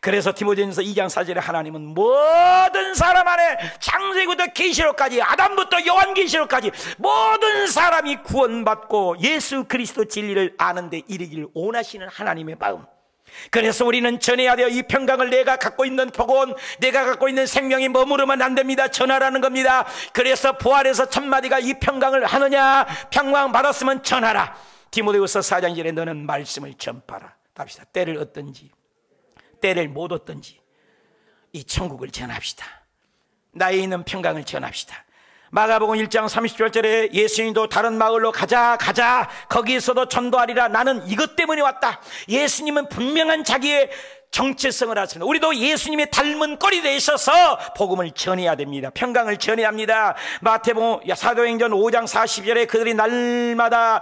그래서 디모데전서 2장 4절에 하나님은 모든 사람 안에, 창세기부터 계시록까지, 아담부터 요한계시록까지 모든 사람이 구원받고 예수 그리스도 진리를 아는 데 이르기를 원하시는 하나님의 마음. 그래서 우리는 전해야 돼요. 이 평강을 내가 갖고 있는 복원, 내가 갖고 있는 생명이 머무르면 안 됩니다. 전하라는 겁니다. 그래서 부활에서 첫마디가 이 평강을 하느냐, 평강 받았으면 전하라. 디모데후서 4장 1절에 너는 말씀을 전파라. 답시다. 때를 얻든지 때를 못 얻든지 이 천국을 전합시다. 나에 있는 평강을 전합시다. 마가복음 1장 38절에 예수님도 다른 마을로 가자 거기에서도 전도하리라. 나는 이것 때문에 왔다. 예수님은 분명한 자기의 정체성을 하십니다. 우리도 예수님의 닮은 꼴이 되셔서 복음을 전해야 됩니다. 평강을 전해야 합니다. 마태복음 사도행전 5장 40절에 그들이 날마다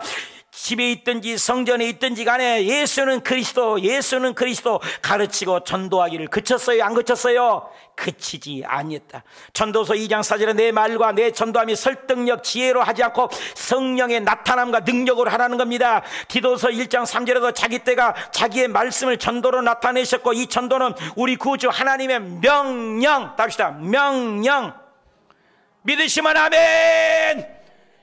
집에 있든지 성전에 있든지 간에 예수는 그리스도, 예수는 그리스도 가르치고 전도하기를 그쳤어요? 안 그쳤어요? 그치지 아니했다. 전도서 2장 4절에 내 말과 내 전도함이 설득력 지혜로 하지 않고 성령의 나타남과 능력으로 하라는 겁니다. 디도서 1장 3절에도 자기 때가 자기의 말씀을 전도로 나타내셨고, 이 전도는 우리 구주 하나님의 명령, 답시다, 명령. 믿으시면 아멘.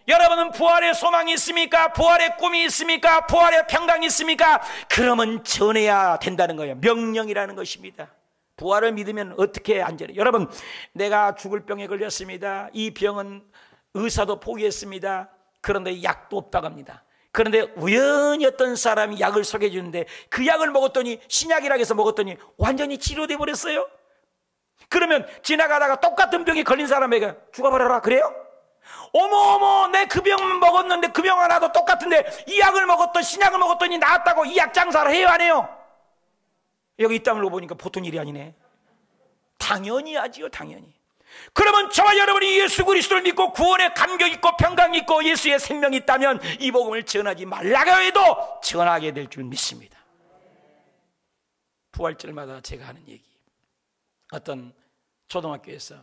여러분은 부활의 소망이 있습니까? 부활의 꿈이 있습니까? 부활의 평강이 있습니까? 그러면 전해야 된다는 거예요. 명령이라는 것입니다. 부활을 믿으면 어떻게 안전해? 여러분, 내가 죽을 병에 걸렸습니다. 이 병은 의사도 포기했습니다. 그런데 약도 없다고 합니다. 그런데 우연히 어떤 사람이 약을 소개해 주는데 그 약을 먹었더니, 신약이라고 해서 먹었더니 완전히 치료돼 버렸어요. 그러면 지나가다가 똑같은 병에 걸린 사람에게 죽어버려라 그래요? 어머 내 그 병 먹었는데 그 병 하나도 똑같은데 이 약을 먹었더니, 신약을 먹었더니 나았다고 이 약 장사를 해요 안 해요? 여기 이 땅으로 보니까 보통 일이 아니네. 당연히 하지요, 당연히. 그러면 저와 여러분이 예수 그리스도를 믿고 구원의 감격 있고 평강 있고 예수의 생명이 있다면 이 복음을 전하지 말라고 해도 전하게 될 줄 믿습니다. 부활절마다 제가 하는 얘기, 어떤 초등학교에서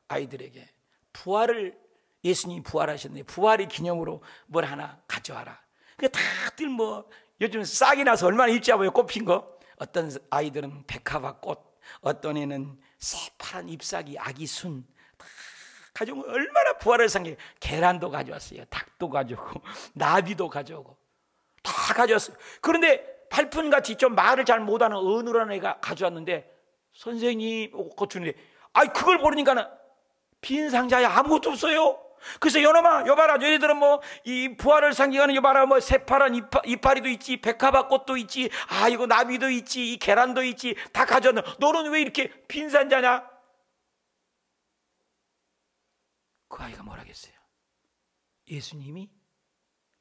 아이들에게 부활을, 예수님이 부활하셨는데 부활의 기념으로 뭘 하나 가져와라. 그게 다들 뭐 요즘 싹이 나서 얼마나 입자보에 꼽힌 거. 어떤 아이들은 백합화 꽃, 어떤 애는 새파란 잎사귀 아기 순 다 가져오고, 얼마나 부활을 상해. 계란도 가져왔어요. 닭도 가져오고 나비도 가져오고 다 가져왔어요. 그런데 팔푼같이 좀 말을 잘 못하는 어눌한 애가 가져왔는데 선생님 고추는데, 아이 그걸 모르니까는 빈 상자에 아무것도 없어요. 그래서 여놈아 여봐라, 너희들은 뭐 이 부활을 상징하는 여봐라, 뭐 새파란 이파리도 있지, 백합화 꽃도 있지, 아 이거 나비도 있지, 이 계란도 있지, 다 가져왔는 너는 왜 이렇게 빈 상자냐? 그 아이가 뭐라겠어요? 예수님이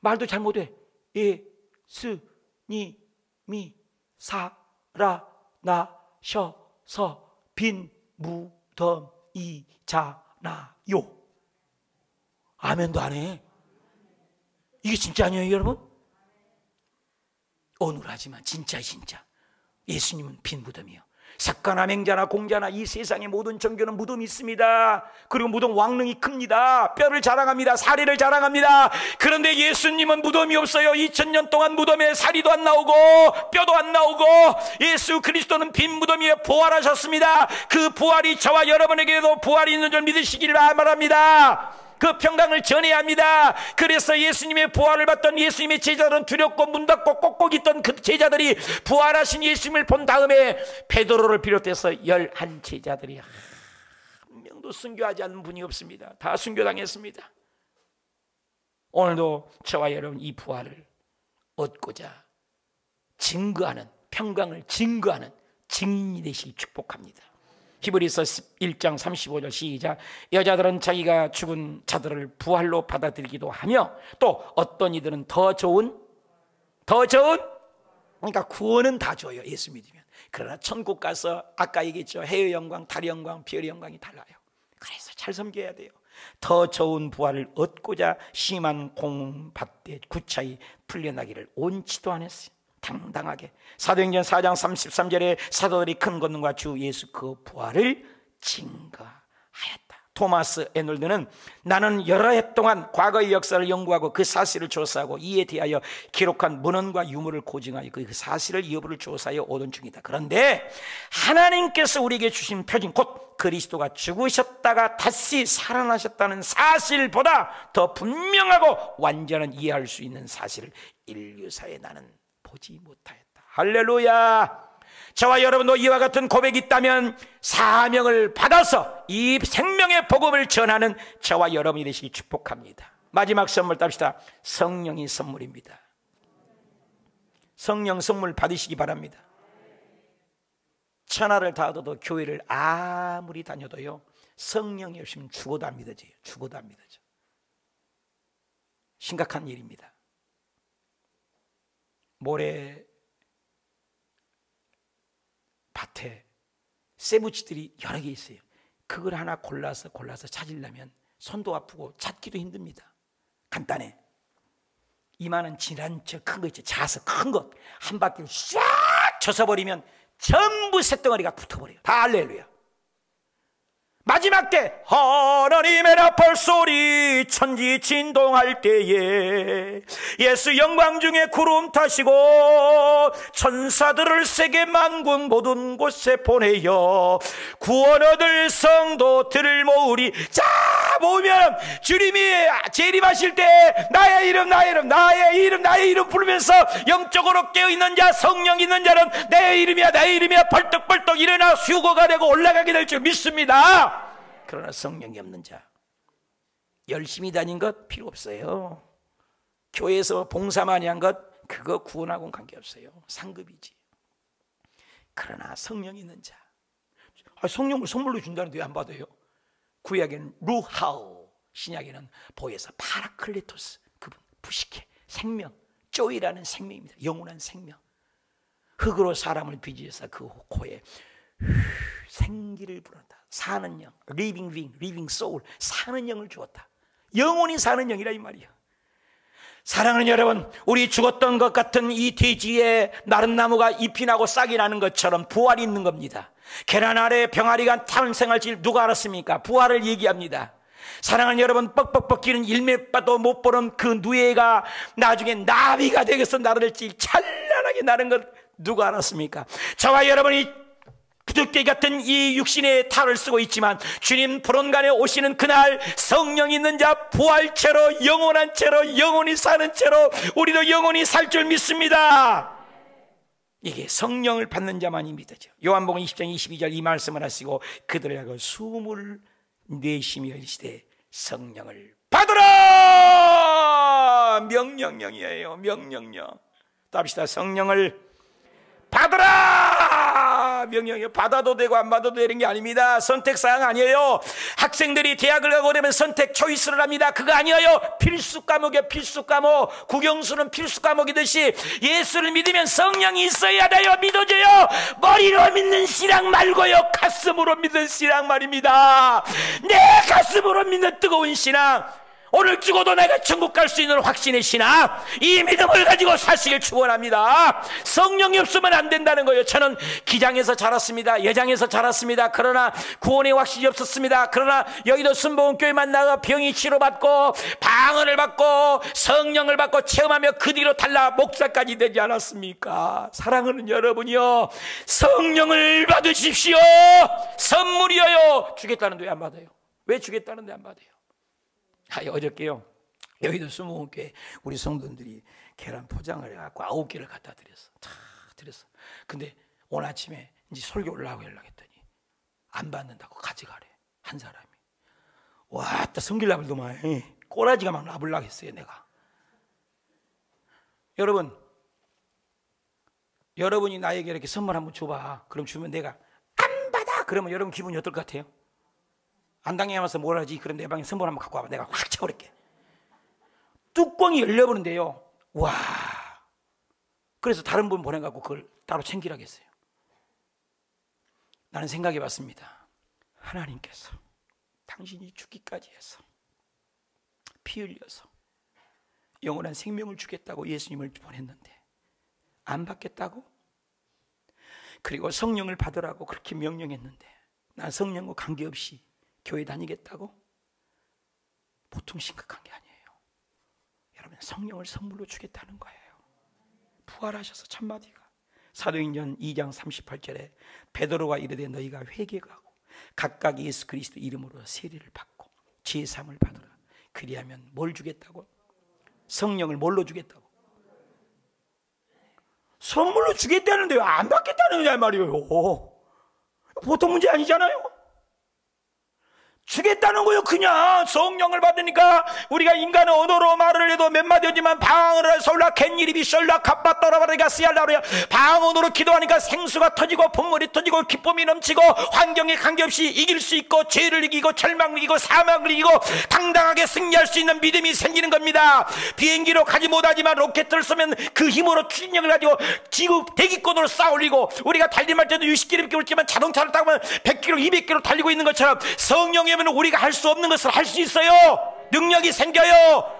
말도 잘 못해. 예수님이 살아나셔서 빈 무덤이잖아요. 아멘도 안 해. 이게 진짜 아니에요 여러분? 어눌하지만 진짜 예수님은 빈 무덤이요. 석가나 맹자나 공자나 이 세상의 모든 종교는 무덤이 있습니다. 그리고 무덤 왕릉이 큽니다. 뼈를 자랑합니다. 사리를 자랑합니다. 그런데 예수님은 무덤이 없어요. 2000년 동안 무덤에 사리도 안 나오고 뼈도 안 나오고, 예수 그리스도는 빈 무덤이에 부활하셨습니다. 그 부활이 저와 여러분에게도 부활이 있는 줄 믿으시기를 바랍니다. 그 평강을 전해야 합니다. 그래서 예수님의 부활을 봤던 예수님의 제자들은 두렵고 문 닫고 꼭꼭 있던 그 제자들이 부활하신 예수님을 본 다음에 베드로를 비롯해서 11 제자들이 한 명도 순교하지 않는 분이 없습니다. 다 순교당했습니다. 오늘도 저와 여러분 이 부활을 얻고자 증거하는, 평강을 증거하는 증인이 되시기 축복합니다. 히브리서 1장 35절 시작. 여자들은 자기가 죽은 자들을 부활로 받아들이기도 하며, 또 어떤 이들은 더 좋은, 그러니까 구원은 다 줘요 예수 믿으면. 그러나 천국 가서 아까 얘기했죠, 해의 영광, 달의 영광, 별의 영광이 달라요. 그래서 잘 섬겨야 돼요. 더 좋은 부활을 얻고자 심한 고문 받되 구차히 풀려나기를 원치도 않았어요. 당당하게 사도행전 4장 33절에 사도들이 큰 권능과 주 예수 그 부활을 증거하였다. 토마스 에놀드는 나는 여러 해 동안 과거의 역사를 연구하고 그 사실을 조사하고 이에 대하여 기록한 문헌과 유물을 고증하여 그 사실을 여부를 조사하여 오던 중이다. 그런데 하나님께서 우리에게 주신 표징, 곧 그리스도가 죽으셨다가 다시 살아나셨다는 사실보다 더 분명하고 완전한 이해할 수 있는 사실을 인류사에 나는 보지 못하였다. 할렐루야. 저와 여러분도 이와 같은 고백이 있다면 사명을 받아서 이 생명의 복음을 전하는 저와 여러분이 되시기 축복합니다. 마지막 선물 답시다. 성령이 선물입니다. 성령 선물 받으시기 바랍니다. 천하를 다 얻어도 교회를 아무리 다녀도요, 성령이 없으면 죽어도 안 믿어져요. 죽어도 안 믿어져. 심각한 일입니다. 모래 밭에 쇠붙이들이 여러 개 있어요. 그걸 하나 골라서 찾으려면 손도 아프고 찾기도 힘듭니다. 간단해. 이만한 진한 저 큰 거 있죠. 자석 큰 것 한 바퀴를 쫙 쳐서버리면 전부 쇳덩어리가 붙어버려요. 다 할렐루야. 마지막 때 하나님의 나팔 소리 천지 진동할 때에 예수 영광 중에 구름 타시고 천사들을 세계 만군 모든 곳에 보내어 구원 얻을 성도들을 모으리. 자, 모으면 주님이 재림하실 때 나의 이름 부르면서 영적으로 깨어있는 자, 성령 있는 자는 내 이름이야 벌떡벌떡 일어나 휴거가 되고 올라가게 될 줄 믿습니다. 그러나 성령이 없는 자, 열심히 다닌 것 필요 없어요. 교회에서 봉사 많이 한 것 그거 구원하고는 관계없어요. 상급이지. 그러나 성령이 있는 자, 성령을 선물로 준다는데 왜 안 받아요? 구약에는 루하우, 신약에는 보혜사 파라클레토스, 그분 부식해 생명, 쪼이라는 생명입니다. 영원한 생명. 흙으로 사람을 빚으셔서 그 코에 생기를 불었다. 사는 영, living being, living soul, 사는 영을 주었다. 영원히 사는 영이라 이 말이야. 사랑하는 여러분, 우리 죽었던 것 같은 이 돼지의 나른 나무가 잎이 나고 싹이 나는 것처럼 부활이 있는 겁니다. 계란 아래 병아리가 탄생할 줄 누가 알았습니까? 부활을 얘기합니다. 사랑하는 여러분, 뻑뻑뻑 기는 일매봐도 못 보는 그 누에가 나중에 나비가 되어서 나를지 찬란하게 나는 것 누가 알았습니까? 저와 여러분이 부득이 같은 이 육신의 탈을 쓰고 있지만 주님 불온간에 오시는 그날 성령 있는 자 부활체로 영원한 채로 영원히 사는 채로 우리도 영원히 살 줄 믿습니다. 이게 성령을 받는 자만이 믿어져. 요한복음 20장 22절 이 말씀을 하시고 그들에게 숨을 내쉬며 이르시되 성령을 받으라. 명령령이에요. 명령령. 답시다. 성령을 받으라! 명령이요. 받아도 되고 안 받아도 되는 게 아닙니다. 선택사항 아니에요. 학생들이 대학을 가고 그러면 선택 초이스를 합니다. 그거 아니에요. 필수 과목이에요. 필수 과목. 국영수는 필수 과목이듯이 예수를 믿으면 성령이 있어야 돼요. 믿어줘요. 머리로 믿는 신앙 말고요, 가슴으로 믿는 신앙 말입니다. 내 가슴으로 믿는 뜨거운 신앙, 오늘 죽어도 내가 천국 갈 수 있는 확신의 신앙, 이 믿음을 가지고 사시길 축원합니다. 성령이 없으면 안 된다는 거예요. 저는 기장에서 자랐습니다. 예장에서 자랐습니다. 그러나 구원의 확신이 없었습니다. 그러나 여의도 순복음교회 만나서 병이 치료받고 방언을 받고 성령을 받고 체험하며 그 뒤로 달라 목사까지 되지 않았습니까? 사랑하는 여러분이요, 성령을 받으십시오. 선물이에요. 주겠다는데 왜 안 받아요? 왜 주겠다는데 안 받아요? 어저께요, 여의도 순복음교회 우리 성도들이 계란 포장을 해갖고 9개를 갖다 드렸어. 다 드렸어. 근데 오늘 아침에 이제 설교 올라가고 연락했더니 안 받는다고 가져가래, 한 사람이. 와, 또 성질나불더만 꼬라지가 막 나불라고 했어요. 내가, 여러분이 나에게 이렇게 선물 한번 줘봐. 그럼 주면 내가 안 받아 그러면 여러분 기분이 어떨 것 같아요? 안 당해야면서 뭘 하지? 그럼 내 방에 선물 한번 갖고 와봐. 내가 확 쳐버릴게. 뚜껑이 열려버린대요. 와. 그래서 다른 분 보내갖고 그걸 따로 챙기라고 했어요. 나는 생각해 봤습니다. 하나님께서 당신이 죽기까지 해서 피 흘려서 영원한 생명을 주겠다고 예수님을 보냈는데 안 받겠다고? 그리고 성령을 받으라고 그렇게 명령했는데 난 성령과 관계없이 교회 다니겠다고? 보통 심각한 게 아니에요. 여러분, 성령을 선물로 주겠다는 거예요. 부활하셔서 첫마디가 사도행전 2장 38절에 베드로가 이르되 너희가 회개하고 각각 예수 그리스도 이름으로 세례를 받고 제사함을 받으라. 그리하면 뭘 주겠다고? 성령을 뭘로 주겠다고? 선물로 주겠다는데 왜 안 받겠다는 거냐 말이에요. 보통 문제 아니잖아요. 주겠다는 거요. 그냥 성령을 받으니까 우리가 인간의 언어로 말을 해도 몇 마디 하지만 방언을 설라 겐이리비 설라 갑바 떠라바리가 쓰얄라로야 방언으로 기도하니까 생수가 터지고 분물이 터지고 기쁨이 넘치고 환경에 관계없이 이길 수 있고 죄를 이기고 절망을 이기고 사망을 이기고 당당하게 승리할 수 있는 믿음이 생기는 겁니다. 비행기로 가지 못하지만 로켓을 쏘면 그 힘으로 추진력을 가지고 지구 대기권으로 쌓아올리고 우리가 달림할 때도 60km밖에 올지만 자동차를 타고 100km 200km 달리고 있는 것처럼 성령의 우리가 할 수 없는 것을 할 수 있어요. 능력이 생겨요.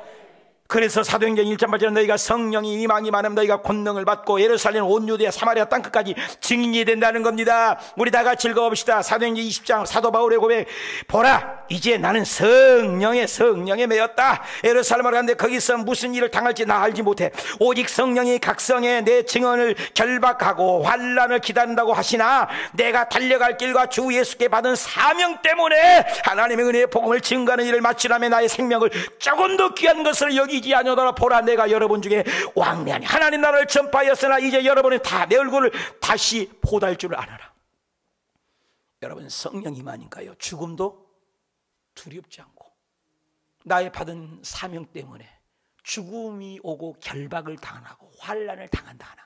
그래서 사도행전 1장 8절에 너희가 성령이 임하기 많으면 너희가 권능을 받고 예루살렘 온 유대야 사마리아 땅끝까지 증인이 된다는 겁니다. 우리 다 같이 읽어봅시다. 사도행전 20장 사도 바울의 고백. 보라, 이제 나는 성령에 매였다. 예루살렘을 갔는데 거기서 무슨 일을 당할지 나 알지 못해. 오직 성령이 각성에 내 증언을 결박하고 환난을 기다린다고 하시나 내가 달려갈 길과 주 예수께 받은 사명 때문에 하나님의 은혜의 복음을 증거하는 일을 마치라며 나의 생명을 조금도 귀한 것을 여기지 아니하더라. 보라, 내가 여러분 중에 왕래하니 하나님 나라를 전파하였으나 이제 여러분은 다 내 얼굴을 다시 보달 줄 알아라. 여러분, 성령 임하니까요 죽음도 두렵지 않고 나의 받은 사명 때문에 죽음이 오고 결박을 당하고 환난을 당한다 하나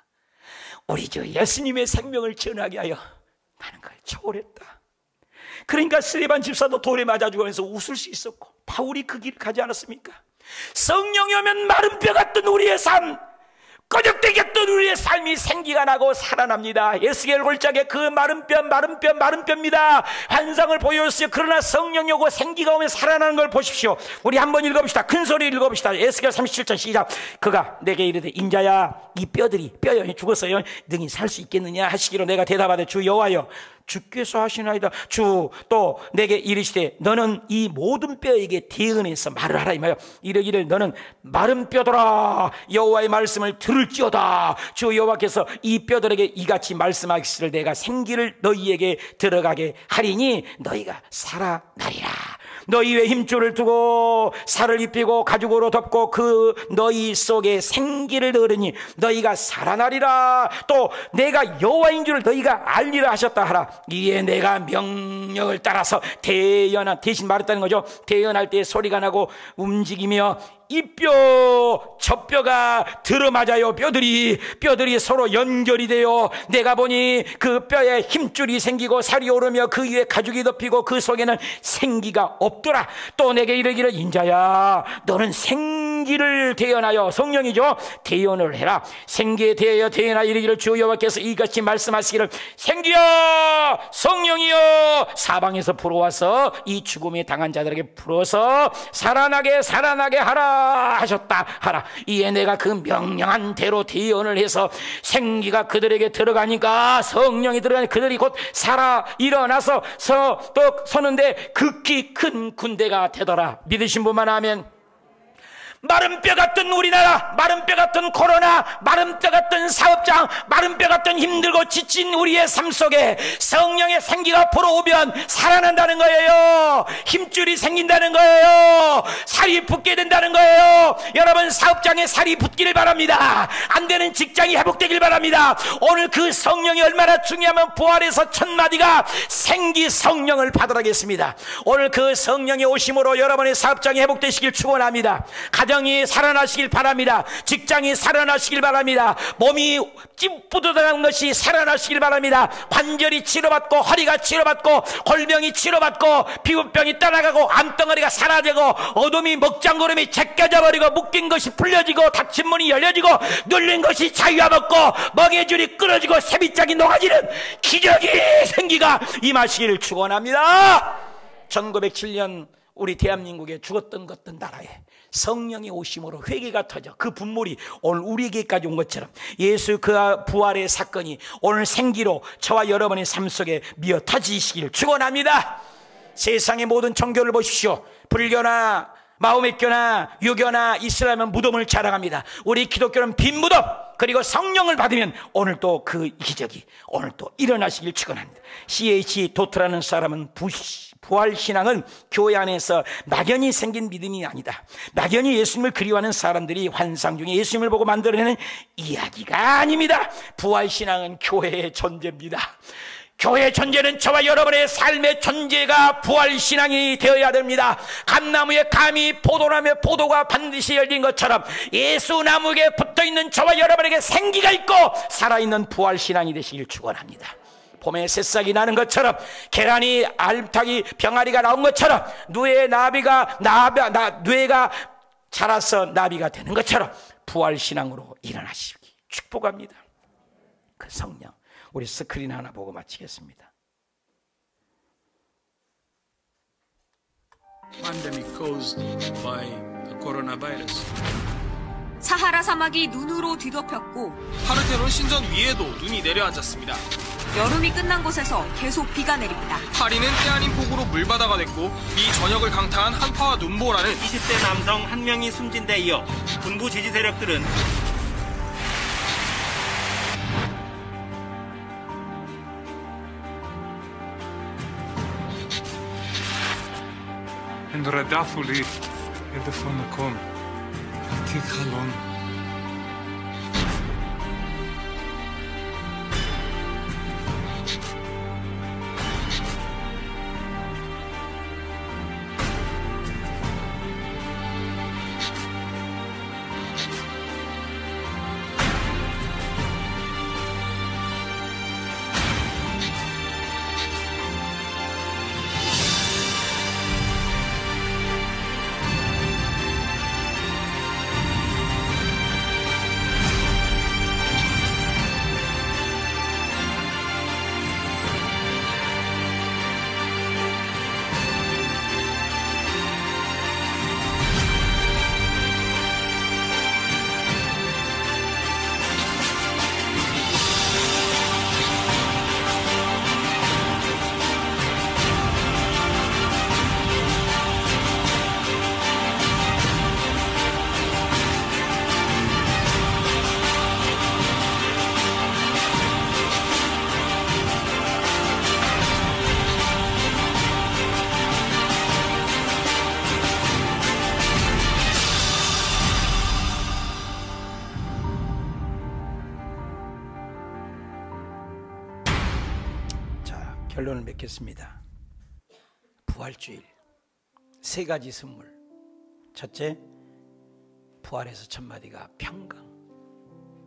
우리 주 예수님의 생명을 전하게 하여 나는 그걸 초월했다. 그러니까 스데반 집사도 돌에 맞아 죽으면서 웃을 수 있었고 바울이 그 길을 가지 않았습니까? 성령이 오면 마른 뼈 같던 우리의 삶, 꺼적대게 했던 우리의 삶이 생기가 나고 살아납니다. 에스겔 골짜기에 그 마른 뼈입니다. 환상을 보여줬어요. 그러나 성령이 오고 생기가 오면 살아나는 걸 보십시오. 우리 한번 읽어봅시다. 큰 소리 읽어봅시다. 에스겔 37장 시작. 그가 내게 이르되 인자야, 이 뼈여 죽었어요. 능히 살 수 있겠느냐 하시기로 내가 대답하되 주 여호와여, 주께서 하시나이다. 주 또 내게 이르시되 너는 이 모든 뼈에게 대언해서 말을 하라. 이마여 이르기를 너는 마른 뼈더라. 여호와의 말씀을 들을지어다. 주 여호와께서 이 뼈들에게 이같이 말씀하시기를 내가 생기를 너희에게 들어가게 하리니 너희가 살아나리라. 너희 위에 힘줄을 두고 살을 입히고 가죽으로 덮고 그 너희 속에 생기를 넣으니 너희가 살아나리라. 또 내가 여호와인 줄 너희가 알리라 하셨다 하라. 이에 내가 명령을 따라서 대신 말했다는 거죠. 대연할 때 소리가 나고 움직이며 이 뼈 저 뼈가 들어맞아요. 뼈들이 서로 연결이 돼요. 내가 보니 그 뼈에 힘줄이 생기고 살이 오르며 그 위에 가죽이 덮이고 그 속에는 생기가 없더라. 또 내게 이르기를 인자야, 너는 생기를 대연하여, 성령이죠, 대연을 해라. 생기에 대하여 대연하여 이르기를 주 여호와께서 이같이 말씀하시기를 생기여 성령이여 사방에서 불어와서 이 죽음에 당한 자들에게 불어서 살아나게 하라 하셨다 하라. 이에 내가 그 명령한 대로 대언을 해서 생기가 그들에게 들어가니까, 성령이 들어가니 그들이 곧 살아 일어나서 또 서는데 극히 큰 군대가 되더라. 믿으신 분만 하면. 마른 뼈 같던 우리나라, 마른 뼈 같던 코로나, 마른 뼈 같던 사업장, 마른 뼈 같던 힘들고 지친 우리의 삶 속에 성령의 생기가 불어오면 살아난다는 거예요. 힘줄이 생긴다는 거예요. 살이 붙게 된다는 거예요. 여러분, 사업장에 살이 붙기를 바랍니다. 안 되는 직장이 회복되길 바랍니다. 오늘 그 성령이 얼마나 중요하면 부활에서 첫 마디가 생기 성령을 받으라겠습니다. 오늘 그 성령의 오심으로 여러분의 사업장이 회복되시길 축원합니다. 가정이 살아나시길 바랍니다. 직장이 살아나시길 바랍니다. 몸이 찌뿌드드한 것이 살아나시길 바랍니다. 관절이 치료받고 허리가 치료받고 골병이 치료받고 피부병이 떠나가고 암덩어리가 사라지고 어둠이 먹장구름이 제껴져 버리고 묶인 것이 풀려지고 닫힌 문이 열려지고 눌린 것이 자유화먹고 멍해줄이 끊어지고 새빗장이 녹아지는 기적이 생기가 임하시기를 축원합니다. 1907년 우리 대한민국에 죽었던 나라에 성령의 오심으로 회개가 터져 그 분물이 오늘 우리에게까지 온 것처럼 예수 그 부활의 사건이 오늘 생기로 저와 여러분의 삶 속에 미어 터지시길 축원합니다. 세상의 모든 종교를 보십시오. 불교나 마호메교나 유교나 이슬람은 무덤을 자랑합니다. 우리 기독교는 빈 무덤, 그리고 성령을 받으면 오늘 또 그 기적이 오늘 또 일어나시길 축원합니다. C.H. 도트라는 사람은 부활신앙은 교회 안에서 막연히 생긴 믿음이 아니다. 막연히 예수님을 그리워하는 사람들이 환상 중에 예수님을 보고 만들어내는 이야기가 아닙니다. 부활신앙은 교회의 존재입니다. 교회의 존재는 저와 여러분의 삶의 존재가 부활신앙이 되어야 됩니다. 감나무에 감이 포도나무에 포도가 반드시 열린 것처럼 예수나무에 붙어있는 저와 여러분에게 생기가 있고 살아있는 부활신앙이 되시길 축원합니다. 봄에 새싹이 나는 것처럼, 계란이 알탕이 병아리가 나온 것처럼, 뇌가 자라서 나비가 되는 것처럼 부활신앙으로 일어나시기 축복합니다. 그 성령, 우리 스크린 하나 보고 마치겠습니다. Pandemic caused by the coronavirus. 사하라 사막이 눈으로 뒤덮였고 파르테논 신전 위에도 눈이 내려앉았습니다. 여름이 끝난 곳에서 계속 비가 내립니다. 파리는 때 아닌 폭우로 물바다가 됐고 미 전역을 강타한 한파와 눈보라는 20대 남성 한 명이 숨진 데 이어 군부 지지 세력들은 הן רדפו לי בכל מקום, עתיד חלון. 결론을 맺겠습니다. 부활주일 세 가지 선물. 첫째, 부활에서 첫 마디가 평강.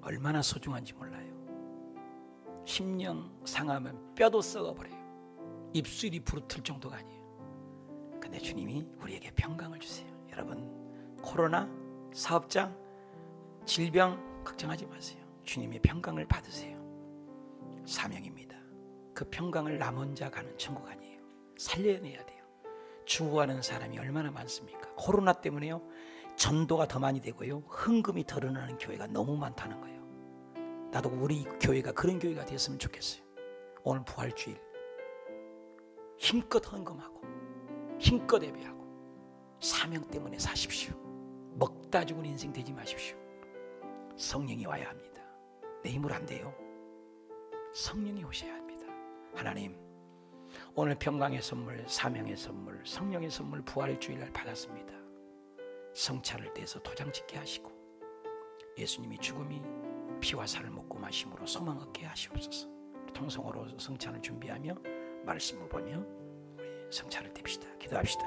얼마나 소중한지 몰라요. 심령 상하면 뼈도 썩어버려요. 입술이 부르틀 정도가 아니에요. 근데 주님이 우리에게 평강을 주세요. 여러분, 코로나, 사업장, 질병 걱정하지 마세요. 주님의 평강을 받으세요. 사명입니다. 그 평강을 남 혼자 가는 천국 아니에요. 살려내야 돼요. 죽어가는 사람이 얼마나 많습니까? 코로나 때문에요. 전도가 더 많이 되고요. 헌금이 더 늘어나는 교회가 너무 많다는 거예요. 나도 우리 교회가 그런 교회가 됐으면 좋겠어요. 오늘 부활주일 힘껏 헌금하고 힘껏 예배하고 사명 때문에 사십시오. 먹다 죽은 인생 되지 마십시오. 성령이 와야 합니다. 내 힘으로 안 돼요. 성령이 오셔야 합니다. 하나님, 오늘 평강의 선물, 사명의 선물, 성령의 선물 부활주일날 받았습니다. 성찬을 떼서 도장 찍게 하시고 예수님이 죽음이 피와 살을 먹고 마심으로 소망 얻게 하시옵소서. 통성으로 성찬을 준비하며 말씀을 보며 우리 성찬을 뗍시다. 기도합시다.